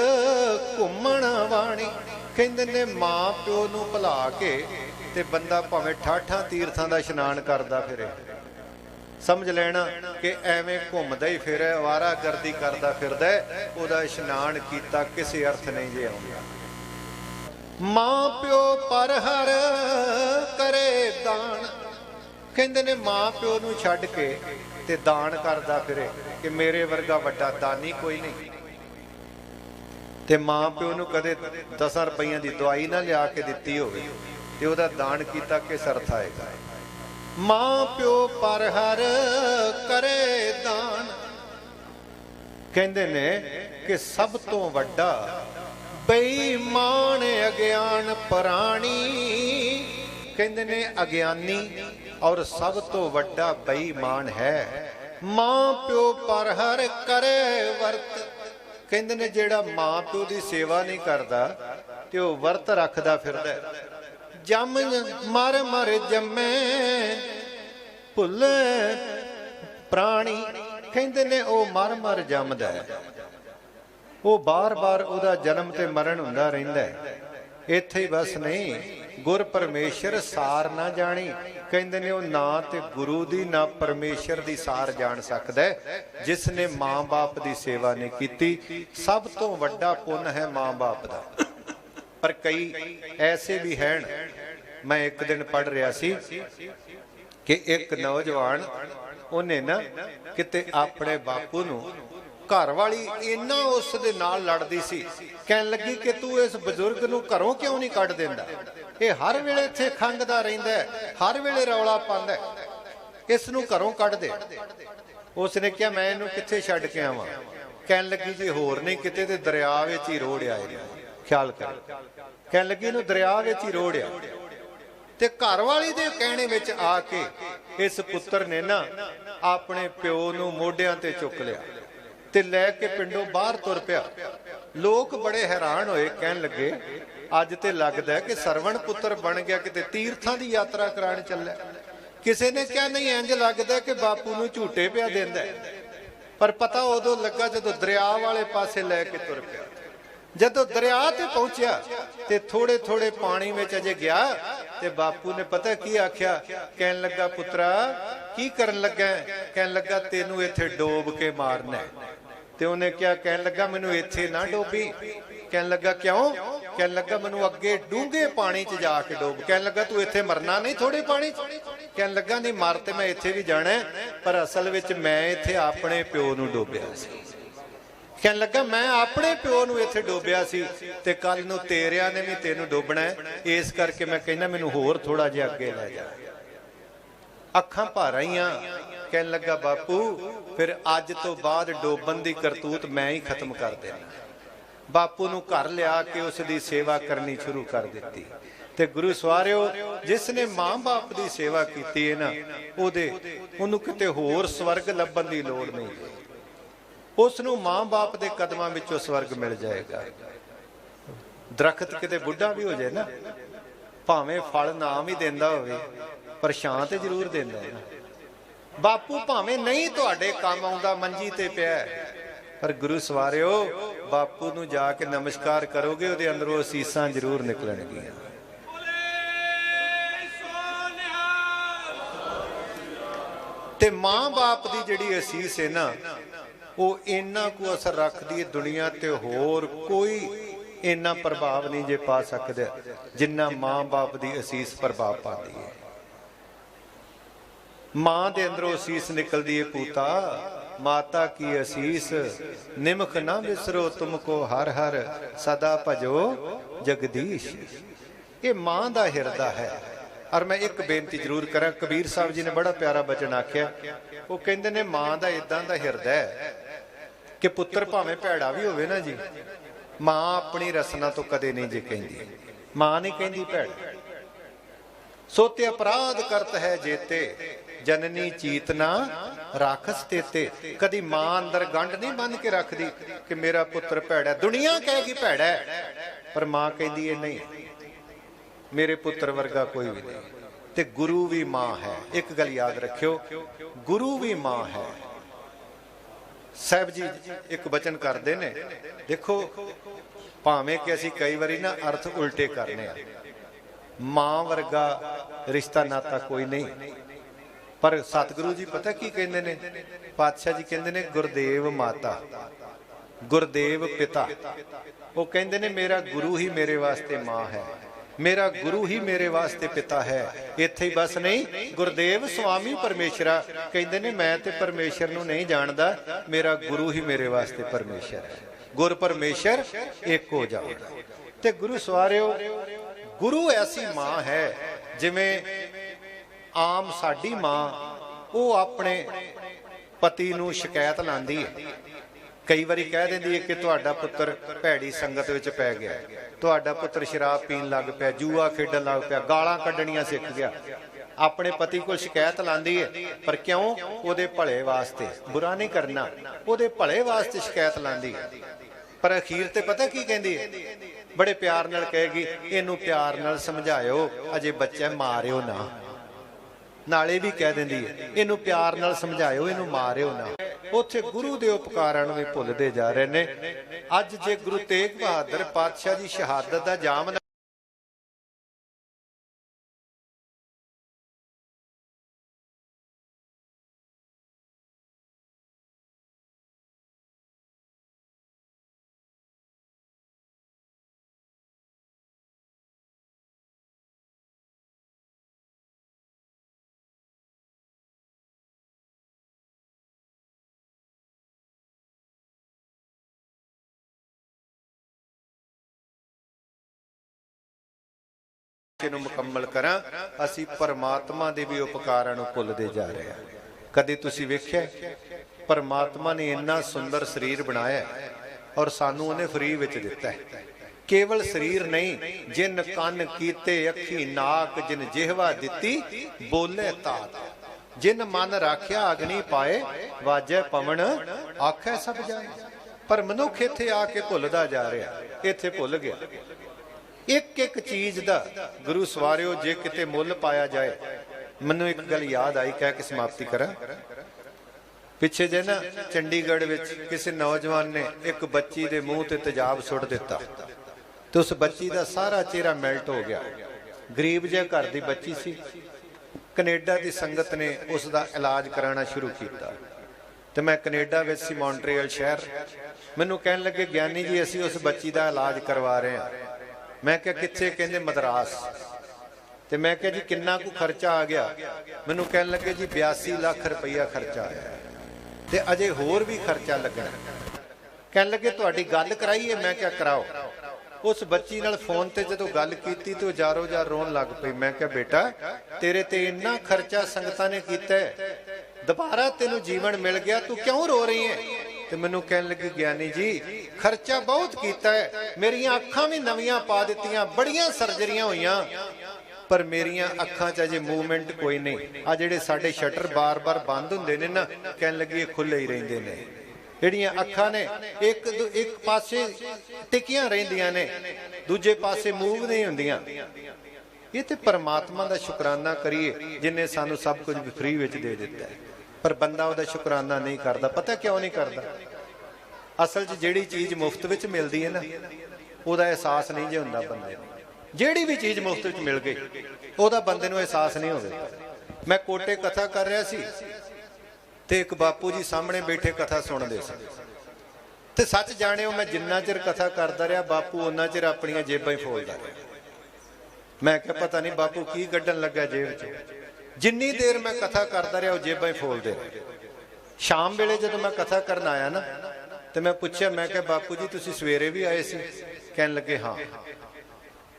ਘੁੰਮਣ ਵਾਣੀ। ਕਹਿੰਦੇ ਨੇ ਮਾਂ ਪਿਓ ਨੂੰ ਭੁਲਾ ਕੇ ਤੇ ਬੰਦਾ ਭਾਵੇਂ 68 ਤੀਰਥਾਂ ਦਾ ਇਸ਼ਨਾਨ ਕਰਦਾ ਫਿਰੇ, ਸਮਝ ਲੈਣਾ ਕਿ ਐਵੇਂ ਘੁੰਮਦਾ ਹੀ ਫਿਰੇ, ਅਵਾਰਾਗਰਦੀ ਕਰਦਾ ਫਿਰਦਾ, ਉਹਦਾ ਇਸ਼ਨਾਨ ਕੀਤਾ ਕਿਸੇ ਅਰਥ ਨਹੀਂ ਜੇ ਆਉਂਦਾ। ਮਾਂ ਪਿਓ ਪਰ ਹਰ ਕਰੇ ਦਾਨ। ਕਹਿੰਦੇ ਨੇ ਮਾਂ ਪਿਓ ਨੂੰ ਛੱਡ ਕੇ ਤੇ ਦਾਨ ਕਰਦਾ ਫਿਰੇ ਕਿ ਮੇਰੇ ਵਰਗਾ ਵੱਡਾ ਦਾਨੀ ਕੋਈ ਨਹੀਂ। ਤੇ ਮਾਂ ਪਿਓ ਨੂੰ ਕਦੇ 10 ਰੁਪਈਆਂ ਦੀ ਦਵਾਈ ਨਾ ਲਿਆ ਕੇ ਦਿੱਤੀ ਹੋਵੇ ਤੇ ਉਹਦਾ ਦਾਨ ਕੀਤਾ ਕਿਸ ਅਰਥ ਆਏਗਾ? ਮਾਂ ਪਿਓ ਪਰ ਹਰ ਕਰੇ ਦਾਨ। ਕਹਿੰਦੇ ਨੇ ਕਿ ਸਭ ਤੋਂ ਵੱਡਾ ਬੇਈਮਾਨ ਅਗਿਆਨ ਪ੍ਰਾਣੀ। ਕਹਿੰਦੇ ਨੇ ਅਗਿਆਨੀ ਔਰ ਸਭ ਤੋਂ ਵੱਡਾ ਬੇਈਮਾਨ ਹੈ। ਮਾਂ ਪਿਓ ਪਰ ਹਰ ਕਰੇ ਵਰਤ। ਕਹਿੰਦੇ ਨੇ ਜਿਹੜਾ ਮਾਂ ਪਿਓ ਦੀ ਸੇਵਾ ਨਹੀਂ ਕਰਦਾ ਤੇ ਉਹ ਵਰਤ ਰੱਖਦਾ ਫਿਰਦਾ। ਜੰਮ ਮਰ ਮਰ ਜੰਮੇ ਭੁੱਲੇ ਪ੍ਰਾਣੀ। ਕਹਿੰਦੇ ਨੇ ਉਹ ਮਰ ਮਰ ਜੰਮਦਾ ਹੈ, ਉਹ ਬਾਰ-ਬਾਰ ਉਹਦਾ ਜਨਮ ਤੇ ਮਰਨ ਹੁੰਦਾ ਰਹਿੰਦਾ ਹੈ। ਇੱਥੇ ਹੀ ਬਸ ਨਹੀਂ, ਗੁਰ ਪਰਮੇਸ਼ਰ ਸਾਰ ਨਾ ਜਾਣੀ। ਕਹਿੰਦੇ ਨੇ ਉਹ ਨਾ ਤੇ ਗੁਰੂ ਦੀ ਨਾ ਪਰਮੇਸ਼ਰ ਦੀ ਸਾਰ ਜਾਣ ਸਕਦਾ ਜਿਸ ਨੇ ਮਾਂ ਬਾਪ ਦੀ ਸੇਵਾ ਨਹੀਂ ਕੀਤੀ। ਸਭ ਤੋਂ ਵੱਡਾ ਪੁੰਨ ਹੈ ਮਾਂ ਬਾਪ ਦਾ। ਪਰ ਕਈ ਐਸੇ ਵੀ ਹਨ। ਮੈਂ ਇੱਕ ਦਿਨ ਪੜ੍ਹ ਰਿਹਾ ਸੀ ਕਿ ਇੱਕ ਨੌਜਵਾਨ, ਉਹਨੇ ਨਾ ਕਿਤੇ ਆਪਣੇ ਬਾਪੂ ਨੂੰ, ਘਰ ਵਾਲੀ ਇੰਨਾ ਉਸ ਦੇ ਨਾਲ ਲੜਦੀ ਸੀ, ਕਹਿਣ ਲੱਗੀ ਕਿ ਤੂੰ ਇਸ ਬਜ਼ੁਰਗ ਨੂੰ ਘਰੋਂ ਕਿਉਂ ਨਹੀਂ ਕੱਢ ਦਿੰਦਾ? ਇਹ ਹਰ ਵੇਲੇ ਇੱਥੇ ਖੰਗਦਾ ਰਹਿੰਦਾ, ਹਰ ਵੇਲੇ ਰੌਲਾ ਪਾਉਂਦਾ, ਇਸ ਨੂੰ ਘਰੋਂ ਕੱਢ ਦੇ। ਉਸਨੇ ਕਿਹਾ ਮੈਂ ਇਹਨੂੰ ਕਿੱਥੇ ਛੱਡ ਕੇ ਆਵਾਂ? ਕਹਿਣ ਲੱਗੀ ਜੀ ਹੋਰ ਨਹੀਂ ਕਿਤੇ ਤੇ ਦਰਿਆ ਵਿੱਚ ਹੀ ਰੋੜਿਆ ਇਹਨੂੰ, ਖਿਆਲ ਕਰ। ਕਹਿਣ ਲੱਗੀ ਇਹਨੂੰ ਦਰਿਆ ਵਿੱਚ ਹੀ ਰੋੜਿਆ। ਤੇ ਘਰ ਵਾਲੀ ਦੇ ਕਹਿਣੇ ਵਿੱਚ ਆ ਕੇ ਇਸ ਪੁੱਤਰ ਨੇ ਨਾ ਆਪਣੇ ਪਿਓ ਨੂੰ ਮੋਢਿਆਂ ਤੇ ਚੁੱਕ ਲਿਆ ਤੇ ਲੈ ਕੇ ਪਿੰਡੋਂ ਬਾਹਰ ਤੁਰ ਪਿਆ। ਲੋਕ ਬੜੇ ਹੈਰਾਨ ਹੋਏ, ਕਹਿਣ ਲੱਗੇ ਅੱਜ ਤੇ ਲੱਗਦਾ ਕਿ ਸਰਵਣ ਪੁੱਤਰ ਬਣ ਗਿਆ, ਕਿਤੇ ਤੀਰਥਾਂ ਦੀ ਯਾਤਰਾ ਕਰਾਉਣ ਚੱਲਿਆ। ਕਿਸੇ ਨੇ ਕਿਹਾ ਨਹੀਂ, ਇੰਜ ਲੱਗਦਾ ਕਿ ਬਾਪੂ ਨੂੰ ਝੂਟੇ ਪਿਆ ਦਿੰਦਾ। ਪਰ ਪਤਾ ਉਦੋਂ ਲੱਗਾ ਜਦੋਂ ਦਰਿਆ ਵਾਲੇ ਪਾਸੇ ਲੈ ਕੇ ਤੁਰ ਪਿਆ। ਜਦੋਂ ਦਰਿਆ ਤੇ ਪਹੁੰਚਿਆ ਤੇ ਥੋੜੇ ਥੋੜੇ ਪਾਣੀ ਵਿੱਚ ਅਜੇ ਗਿਆ ਤੇ ਬਾਪੂ ਨੇ ਪਤਾ ਕੀ ਆਖਿਆ? ਕਹਿਣ ਲੱਗਾ ਪੁੱਤਰਾ ਕੀ ਕਰਨ ਲੱਗਾ? ਕਹਿਣ ਲੱਗਾ ਤੈਨੂੰ ਇੱਥੇ ਡੋਬ ਕੇ ਮਾਰਨਾ। ਤੇ ਉਹਨੇ ਕਿਹਾ? ਕਹਿਣ ਲੱਗਾ ਮੈਨੂੰ ਇੱਥੇ ਨਾ ਡੋਬੀ। ਕਹਿਣ ਲੱਗਾ ਕਿਉਂ? ਕਹਿਣ ਲੱਗਾ ਮੈਨੂੰ ਅੱਗੇ ਡੂੰਘੇ ਪਾਣੀ 'ਚ ਜਾ ਕੇ ਡੋਬ। ਕਹਿਣ ਲੱਗਾ ਤੂੰ ਇੱਥੇ ਮਰਨਾ ਨਹੀਂ ਥੋੜੇ ਪਾਣੀ 'ਚ? ਕਹਿਣ ਲੱਗਾ ਨਹੀਂ ਮਰ ਤੇ ਮੈਂ ਇੱਥੇ ਵੀ ਜਾਣਾ, ਪਰ ਅਸਲ ਵਿੱਚ ਮੈਂ ਇੱਥੇ ਆਪਣੇ ਪਿਓ ਨੂੰ ਡੋਬਿਆ ਸੀ। ਕਹਿਣ ਲੱਗਾ ਮੈਂ ਆਪਣੇ ਪਿਓ ਨੂੰ ਇੱਥੇ ਡੋਬਿਆ ਸੀ ਤੇ ਕੱਲ ਨੂੰ ਤੇਰਿਆਂ ਨੇ ਵੀ ਤੈਨੂੰ ਡੋਬਣਾ, ਇਸ ਕਰਕੇ ਮੈਂ ਕਹਿੰਦਾ ਮੈਨੂੰ ਹੋਰ ਥੋੜਾ ਜਿਹਾ ਅੱਗੇ ਲੈ ਜਾ। ਅੱਖਾਂ ਭਰ ਆਈਆਂ। ਕਹਿਣ ਲੱਗਾ ਬਾਪੂ ਫਿਰ ਅੱਜ ਤੋਂ ਬਾਅਦ ਡੋਬਣ ਦੀ ਕਰਤੂਤ ਮੈਂ ਹੀ ਖਤਮ ਕਰ ਦੇਣਾ। ਬਾਪੂ ਨੂੰ ਘਰ ਲਿਆ ਕੇ ਉਸ ਦੀ ਸੇਵਾ ਕਰਨੀ ਸ਼ੁਰੂ ਕਰ ਦਿੱਤੀ। ਤੇ ਗੁਰੂ ਸਵਾਰਿਓ, ਜਿਸ ਨੇ ਮਾਂ ਬਾਪ ਦੀ ਸੇਵਾ ਕੀਤੀ ਹੈ ਨਾ, ਉਹਨੂੰ ਕਿਤੇ ਹੋਰ ਸਵਰਗ ਲੱਭਣ ਦੀ ਲੋੜ ਨਹੀਂ। ਉਸ ਨੂੰ ਮਾਂ ਬਾਪ ਦੇ ਕਦਮਾਂ ਵਿੱਚੋਂ ਸਵਰਗ ਮਿਲ ਜਾਏਗਾ। ਦਰਖਤ ਕਿਤੇ ਬੁੱਢਾ ਵੀ ਹੋ ਜਾਏ ਨਾ, ਭਾਵੇਂ ਫਲ ਨਾ ਵੀ ਦਿੰਦਾ ਹੋਵੇ, ਪਰ ਛਾਂ ਤੇ ਜ਼ਰੂਰ ਦਿੰਦਾ ਹੈ। ਬਾਪੂ ਭਾਵੇਂ ਨਹੀਂ ਤੁਹਾਡੇ ਕੰਮ ਆਉਂਦਾ, ਮੰਜੀ ਤੇ ਪਿਆ, ਪਰ ਗੁਰੂ ਸਵਾਰਿਓ ਬਾਪੂ ਨੂੰ ਜਾ ਕੇ ਨਮਸਕਾਰ ਕਰੋਗੇ, ਉਹਦੇ ਅੰਦਰੋਂ ਅਸੀਸਾਂ ਜ਼ਰੂਰ ਨਿਕਲਣਗੀਆਂ। ते मां बाप की जिहड़ी असीस है ना वो इन्ना को असर रखती है दुनिया ते होर कोई इन्ना प्रभाव नहीं जे पा सकदा जिन्ना मां बाप की असीस प्रभाव पाती है। मां दे अंदरों असीस निकलती है, पूता माता की असीस निमख ना विसरो तुमको हर हर सदा भजो जगदीश। ये मां दा हिरदा है। और मैं एक बेनती जरूर करा, कबीर साहब जी ने बड़ा प्यारा बचन आख्या, वो कहते ने मां दा इदां दा हिरदा है कि पुत्र भावें भैड़ा भी होवे ना जी, मां अपनी रसना तो कदे नहीं जी कहती, मां नहीं कहती भैड़ा। सोते अपराध करत है जेते जननी चीतना राखस तेते। कदी मां अंदर गंढ नहीं बंद के रखती कि मेरा पुत्र भैड़ा, दुनिया कहेगी भैड़ा है, पर मां कहती है नहीं, मेरे पुत्र वर्गा कोई भी नहीं। ते गुरु भी मां है। एक गल याद रखियो, गुरु भी मां है। साहब जी एक वचन करते ने, देखो भावें कि असी कई बारी ना अर्थ उल्टे करने, मां वर्गा रिश्ता नाता कोई नहीं, पर सतगुरु जी पता की कहते ने, पातशाह जी कहते ने गुरदेव माता गुरदेव पिता। वो कहते ने मेरा गुरु ही मेरे वास्ते मां है, मेरा गुरु ही मेरे वास्ते पिता है। इत्थे ही बस नहीं, गुरदेव स्वामी परमेश्वरा कहते ने मैं ते परमेश्वर नूं नहीं जानदा, मेरा गुरु ही मेरे वास्ते परमेश्वर है। गुर परमेश्वर एक हो जाओ। ते गुरु सवारियो, गुरु ऐसी मां है जिवें आम साडी मां वो अपने पति नूं शिकायत लांदी है। कई बारी कह देंदी है कि तुहाडा पुत्र भैड़ी संगत विच पै गया, तुहाडा पुत्र शराब पीन लग पिया, जुआ खेडन लग पिया, गालां कड्ढणियां सिख गया। अपने पति को शिकायत लांदी है, पर क्यों? उहदे भले वास्ते, बुरा नहीं करना, उहदे भले वास्ते शिकायत लांदी है। पर अखीर ते पता की कहंदी है, बड़े प्यार नाल कहेगी, इहनूं प्यार नाल समझाओ, अजे बच्चा मारियो ना। नाले भी कह देंदी है, इहनूं प्यार नाल समझाओ, इहनूं मारियो ना। उत्थे गुरु दे उपकारां नूं भी भुलदे जा रहे ने। अज जे गुरु तेग बहादुर पातशाह जी शहादत दा जाम मुकम्मल करा, असी परमात्मा दे भी उपकारां नूं भुलदे जा रहे हैं। कदे तुसीं वेखिआ परमात्मा ने इन्ना सुंदर शरीर बनाया और सानू उन्हें फ्री विच दिता है। केवल शरीर नहीं, जिन कन कीते अखी नाक जिन जिहवा दिती बोले तात, जिन मन राख्या अग्नि पाए वाजै पवन आखै सब जाए। पर मनुख इत्थे आके भुलदा जा रहा, इत्थे भुल गया। एक एक चीज दा गुरु सवारियो जे किते मुल पाया जाए। मैनू एक गल याद आई, कह के समाप्ति करा। पिछे जे ना चंडीगढ़ विच किसी नौजवान ने एक बच्ची दे मुंह ते तेजाब सुट दिता, तो उस बच्ची दा सारा चेहरा मेल्ट हो गया। गरीब जे घर दी बच्ची सी। कनेडा दी संगत ने उसका इलाज कराना शुरू किया। तो मैं कनेडा विच सी, मॉन्ट्रियल शहर। मैनू कहन लगे, ज्ञानी जी असी उस बच्ची का इलाज करवा रहे हैं। मैं क्या कित्थे? कहंदे मद्रास। तो मैं क्या जी किन्ना को खर्चा आ गया? मैनू कहन लगे जी 82 लाख रुपया खर्चा आया, तो अजे होर भी खर्चा लगना। कहन लगे तुहाडी गल कराईए? मैं क्या कराओ। उस बच्ची नाल फोन ते जदों गल कीती तो जारो जार रोन लग पई। मैं क्या बेटा तेरे ते इन्ना खर्चा संगतां ने कीता है, दोबारा तेनू जीवन मिल गया, तू क्यों रो रही है? तो मैनू कहन लगी, ज्ञानी जी खर्चा बहुत कीता है, मेरिया अखां भी नवीं पा दित्तियां, बड़ियां सर्जरियां होईयां, पर मेरिया अखां च अजे मूवमेंट कोई नहीं। आ जिहड़े साडे शटर बार बार बंद हुंदे ने ना, कहन लगी खुले ही रहिंदे ने। जिहड़ियां अखां ने एक पासे टिकियां रहिंदियां ने, दूजे पासे मूव नहीं हुंदियां। ये ते परमात्मा दा शुकराना करिए जिन्हें सानू सब कुछ फ्री विच दे दिता है। पर बंदा उहदा शुकराना नहीं करता। पता क्यों नहीं करता? असल च जिहड़ी चीज़ मुफ्त विच मिलदी है ना, उहदा एहसास नहीं जे हुंदा बंदे नूं। जिहड़ी भी चीज़ मुफ्त विच मिल गई, उहदा बंदे नूं एहसास नहीं होवेगा। मैं कोटे कथा कर रहा सी, ਤੇ ਇੱਕ ਬਾਪੂ ਜੀ ਸਾਹਮਣੇ ਬੈਠੇ ਕਥਾ ਸੁਣਦੇ ਸੀ। ਤੇ ਸੱਚ ਜਾਣਿਓ, ਮੈਂ ਜਿੰਨਾ ਚਿਰ ਕਥਾ ਕਰਦਾ ਰਿਹਾ ਬਾਪੂ ਉਹਨਾਂ ਚਿਰ ਆਪਣੀਆਂ ਜੇਬਾਂ ਹੀ ਫੋਲਦਾ ਰਿਹਾ। ਮੈਂ ਕਿਹਾ ਪਤਾ ਨਹੀਂ ਬਾਪੂ ਕੀ ਕੱਢਣ ਲੱਗਾ ਜੇਬ 'ਚ। ਜਿੰਨੀ ਦੇਰ ਮੈਂ ਕਥਾ ਕਰਦਾ ਰਿਹਾ ਉਹ ਜੇਬਾਂ ਹੀ ਫੋਲਦੇ ਰਹੇ। ਸ਼ਾਮ ਵੇਲੇ ਜਦੋਂ ਮੈਂ ਕਥਾ ਕਰਨ ਆਇਆ ਨਾ ਤੇ ਮੈਂ ਪੁੱਛਿਆ, ਮੈਂ ਕਿਹਾ ਬਾਪੂ ਜੀ ਤੁਸੀਂ ਸਵੇਰੇ ਵੀ ਆਏ ਸੀ? ਕਹਿਣ ਲੱਗੇ ਹਾਂ।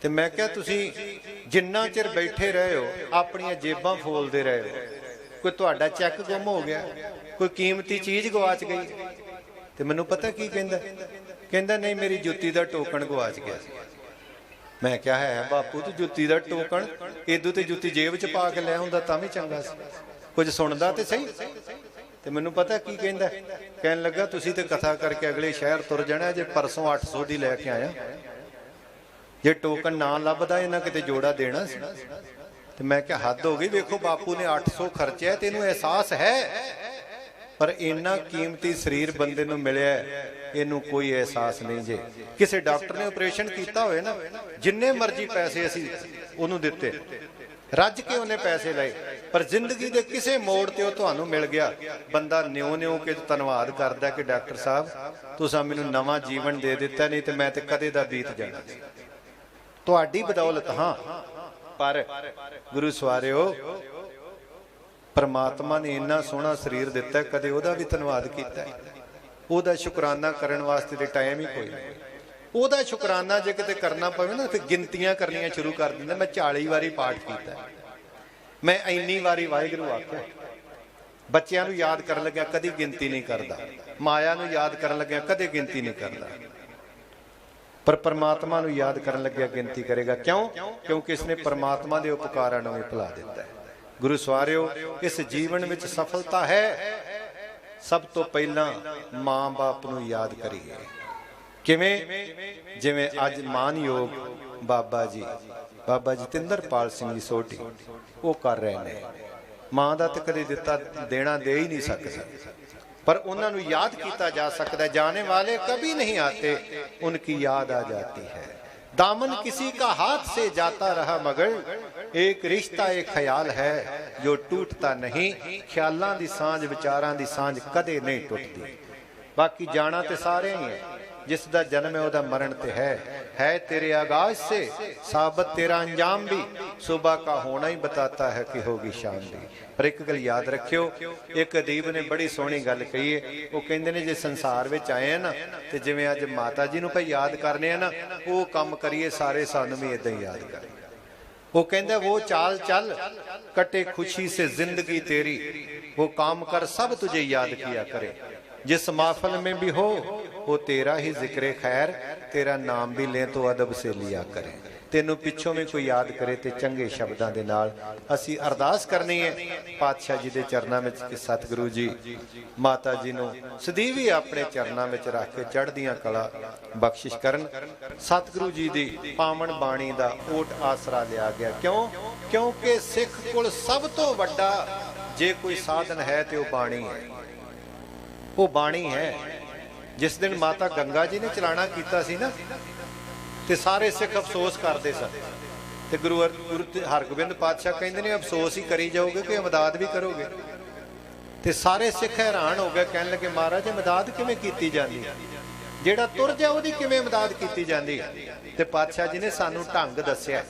ਤੇ ਮੈਂ ਕਿਹਾ ਤੁਸੀਂ ਜਿੰਨਾ ਚਿਰ ਬੈਠੇ ਰਹੇ ਹੋ ਆਪਣੀਆਂ ਜੇਬਾਂ ਫੋਲਦੇ ਰਹੇ ਹੋ, ਕੋਈ ਤੁਹਾਡਾ ਚੈੱਕ ਗੁੰਮ ਹੋ ਗਿਆ, ਕੋਈ ਕੀਮਤੀ ਚੀਜ਼ ਗਵਾਚ ਗਈ? ਤੇ ਮੈਨੂੰ ਪਤਾ ਕੀ ਕਹਿੰਦਾ, ਕਹਿੰਦਾ ਨਹੀਂ ਮੇਰੀ ਜੁੱਤੀ ਦਾ ਟੋਕਨ ਗਵਾਚ ਗਿਆ। ਮੈਂ ਕਿਹਾ ਹੈ ਬਾਪੂ ਤੂੰ ਜੁੱਤੀ ਦਾ ਟੋਕਨ, ਇਦੋਂ ਤੇ ਜੁੱਤੀ ਜੇਬ 'ਚ ਪਾ ਕੇ ਲੈ ਹੁੰਦਾ ਤਾਂ ਵੀ ਚੰਗਾ ਸੀ, ਕੁਝ ਸੁਣਦਾ ਤੇ ਸਹੀ। ਤੇ ਮੈਨੂੰ ਪਤਾ ਕੀ ਕਹਿੰਦਾ, ਕਹਿਣ ਲੱਗਾ ਤੁਸੀਂ ਤੇ ਕਥਾ ਕਰਕੇ ਅਗਲੇ ਸ਼ਹਿਰ ਤੁਰ ਜਾਣਾ, ਜੇ ਪਰਸੋਂ 800 ਦੀ ਲੈ ਕੇ ਆਇਆ, ਜੇ ਟੋਕਨ ਨਾ ਲੱਭਦਾ ਇਹਨਾਂ ਕਿਤੇ ਜੋੜਾ ਦੇਣਾ ਸੀ। ਤੇ ਮੈਂ ਕਿਹਾ ਹੱਦ ਹੋ ਗਈ, ਵੇਖੋ ਬਾਪੂ ਨੇ 800 ਖਰਚਿਆ, ਤੈਨੂੰ ਅਹਿਸਾਸ ਹੈ, ਪਰ ਇੰਨਾ ਕੀਮਤੀ ਸਰੀਰ ਬੰਦੇ ਨੂੰ ਮਿਲਿਆ ਇਹਨੂੰ ਕੋਈ ਅਹਿਸਾਸ ਨਹੀਂ। ਜੇ ਕਿਸੇ ਡਾਕਟਰ ਨੇ ਆਪਰੇਸ਼ਨ ਕੀਤਾ ਹੋਵੇ ਨਾ, ਜਿੰਨੇ ਮਰਜ਼ੀ ਪੈਸੇ ਅਸੀਂ ਉਹਨੂੰ ਦਿੱਤੇ, ਰੱਜ ਕੇ ਉਹਨੇ ਪੈਸੇ ਲਏ, ਪਰ ਜ਼ਿੰਦਗੀ ਦੇ ਕਿਸੇ ਮੋੜ ਤੇ ਉਹ ਤੁਹਾਨੂੰ ਮਿਲ ਗਿਆ, ਬੰਦਾ ਨਿਉ ਕੇ ਧੰਨਵਾਦ ਕਰਦਾ ਕਿ ਡਾਕਟਰ ਸਾਹਿਬ ਤੁਸੀਂ ਮੈਨੂੰ ਨਵਾਂ ਜੀਵਨ ਦੇ ਦਿੱਤਾ, ਨਹੀਂ ਤੇ ਮੈਂ ਤੇ ਕਦੇ ਦਾ ਬੀਤ ਜਾਣਾ ਸੀ ਤੁਹਾਡੀ ਬਦੌਲਤ। ਹਾਂ, ਪਰ ਗੁਰੂ ਸਵਾਰਿਓ ਪਰਮਾਤਮਾ ਨੇ ਇੰਨਾ ਸੋਹਣਾ ਸਰੀਰ ਦਿੱਤਾ, ਕਦੇ ਉਹਦਾ ਵੀ ਧੰਨਵਾਦ ਕੀਤਾ? ਉਹਦਾ ਸ਼ੁਕਰਾਨਾ ਕਰਨ ਵਾਸਤੇ ਤੇ ਟਾਈਮ ਹੀ ਕੋਈ ਨਹੀਂ। ਉਹਦਾ ਸ਼ੁਕਰਾਨਾ ਜੇ ਕਿਤੇ ਕਰਨਾ ਪਵੇ ਨਾ ਤੇ ਗਿਣਤੀਆਂ ਕਰਨੀਆਂ ਸ਼ੁਰੂ ਕਰ ਦਿੰਦਾ। ਮੈਂ 40 ਵਾਰੀ ਪਾਠ ਕੀਤਾ, ਮੈਂ ਇੰਨੀ ਵਾਰੀ ਵਾਹਿਗੁਰੂ ਆਖਿਆ। ਬੱਚਿਆਂ ਨੂੰ ਯਾਦ ਕਰਨ ਲੱਗਿਆ ਕਦੀ ਗਿਣਤੀ ਨਹੀਂ ਕਰਦਾ, ਮਾਇਆ ਨੂੰ ਯਾਦ ਕਰਨ ਲੱਗਿਆ ਕਦੇ ਗਿਣਤੀ ਨਹੀਂ ਕਰਦਾ, ਪਰ ਪਰਮਾਤਮਾ ਨੂੰ ਯਾਦ ਕਰਨ ਲੱਗਿਆ ਗਿਣਤੀ ਕਰੇਗਾ। ਕਿਉਂ? ਕਿਉਂਕਿ ਇਸਨੇ ਪਰਮਾਤਮਾ ਦੇ ਉਪਕਾਰਾਂ ਨੂੰ ਵੀ ਭੁਲਾ ਦਿੱਤਾ ਹੈ। ਗੁਰੂ ਸਵਾਰਿਓ ਇਸ ਜੀਵਨ ਵਿੱਚ ਸਫਲਤਾ ਹੈ, ਸਭ ਤੋਂ ਪਹਿਲਾਂ ਮਾਂ ਬਾਪ ਨੂੰ ਯਾਦ ਕਰੀਏ। ਕਿਵੇਂ? ਜਿਵੇਂ ਅੱਜ ਮਾਨਯੋਗ ਬਾਬਾ ਜੀ ਜਤਿੰਦਰਪਾਲ ਸਿੰਘ ਜੀ ਸੋਢੀ ਉਹ ਕਰ ਰਹੇ ਨੇ। ਮਾਂ ਦਾ ਤੇ ਕਦੇ ਦਿੱਤਾ ਦੇਣਾ ਦੇ ਹੀ ਨਹੀਂ ਸਕਦੇ, पर उन्होंने याद किया जा सकता है। जाने वाले कभी नहीं आते, उनकी याद आ जाती है। दामन किसी का हाथ से जाता रहा मगर एक रिश्ता एक ख्याल है जो टूटता नहीं। ख्यालों की सांझ विचारों की सांझ कदे नहीं टूटती। बाकी जाना तो सारे ही है, जिसका जन्म है वह मरण ते है तेरे आगाज से साबत तेरा अंजाम भी सुबह का होना ही बताता है कि होगी शाम भी। पर एक गल याद रखियो, एक अदीब ने बड़ी सोहनी गल कही है। वो कहते हैं जे संसार विच आए हैं ना तो जिवें अज माता जी नूं भाई याद करने ना, वो काम करिए सारे सानूं भी इदां ही याद करें। वो कहंदा वो चाल चल कटे खुशी से जिंदगी तेरी, वो काम कर सब तुझे याद किया करे। जिस महफिल में भी हो वो तेरा ही जिक्र खैर, तेरा नाम भी ले तो अदब से लिया करे। तेनों पिछों में कोई याद करे तो चंगे शब्दों के नाल असी अरदास करनी है पातशाह जी के चरणों में कि सतगुरु जी माता जी नूं सदैवी अपने चरणों में रख के चढ़दियां कला बख्शिश करन। सतगुरु जी की पावन बाणी का ओट आसरा लिया गया। क्यों? क्योंकि सिख कोल सब तो वड्डा जे कोई साधन है तो बाणी है, वो बाणी है। जिस दिन माता गंगा जी ने चलाना किया सी ना ते सारे सिख अफसोस करते सन, ते गुरु हरगोबिंद पातशाह कहते ने अफसोस ही करी जाओगे कि इमदाद भी करोगे। ते सारे सिख हैरान हो गए, कहने लगे महाराज इमदाद किवें कीती जांदी, जेड़ा तुर जाए उहदी किवें इमदाद कीती जांदी। ते पातशाह जी ने सानू ढंग दस्सिया।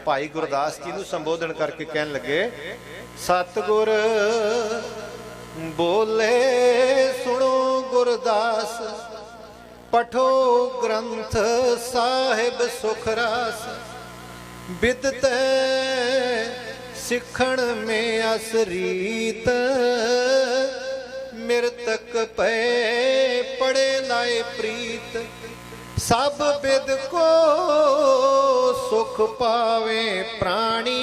भाई गुरदास जी नूं संबोधन करके कहने लगे, सतगुर बोले सुनो गुरदास, पठो ग्रंथ साहिब सुखरास। बिदत सिखण में असरीत, मृतक पे पड़े लाए प्रीत। सब बिद को सुख पावे प्राणी,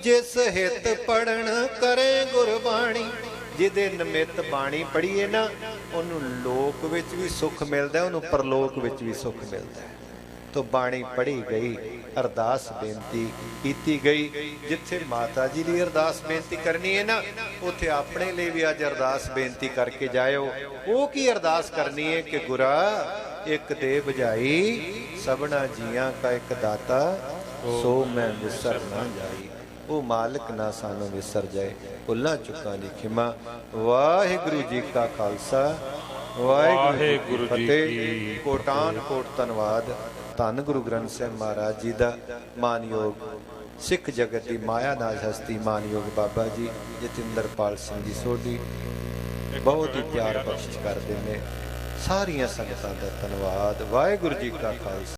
जिस हित पढ़न करे गुरबाणी। जिदे निमित्त बाणी पढ़ीए ना उन्होंने लोक विच भी सुख मिलता है, उन्होंने परलोक विच भी सुख मिलता है। तो बाणी पढ़ी गई, अरदास बेनती की गई। जिथे माता जी की अरदास बेनती करनी है ना, उथे अपने लिए भी अज अरदास बेनती करके जाओ। वो की अरदास करनी है कि गुरा एक दे बजाई, सबना जियां का एक दाता, सो मैं विसर ना जाई। ਉਹ ਮਾਲਕ ਨਾ ਸਾਨੂੰ ਵਿਸਰ ਜਾਏ। ਭੁੱਲਾਂ ਚੁੱਕਾਂ ਦੀ ਖਿਮਾ। ਵਾਹਿਗੁਰੂ ਜੀ ਕਾ ਖਾਲਸਾ, ਵਾਹਿਗੁਰੂ ਜੀ ਕੀ ਫਤਿਹ। ਕੋਟਾਨ ਕੋਟ ਧੰਨਵਾਦ ਧੰਨ ਗੁਰੂ ਗ੍ਰੰਥ ਸਾਹਿਬ ਮਹਾਰਾਜ ਜੀ ਦਾ। ਮਾਨਯੋਗ ਸਿੱਖ ਜਗਤ ਦੀ ਮਾਇਆ ਨਾਜ ਹਸਤੀ ਮਾਨਯੋਗ ਬਾਬਾ ਜੀ ਜਤਿੰਦਰਪਾਲ ਸਿੰਘ ਜੀ ਸੋਢੀ ਬਹੁਤ ਹੀ ਪਿਆਰ ਬਖਸ਼ਿਸ਼ ਕਰਦੇ ਨੇ। ਸਾਰੀਆਂ ਸੰਗਤਾਂ ਦਾ ਧੰਨਵਾਦ। ਵਾਹਿਗੁਰੂ ਜੀ ਕਾ ਖਾਲਸਾ।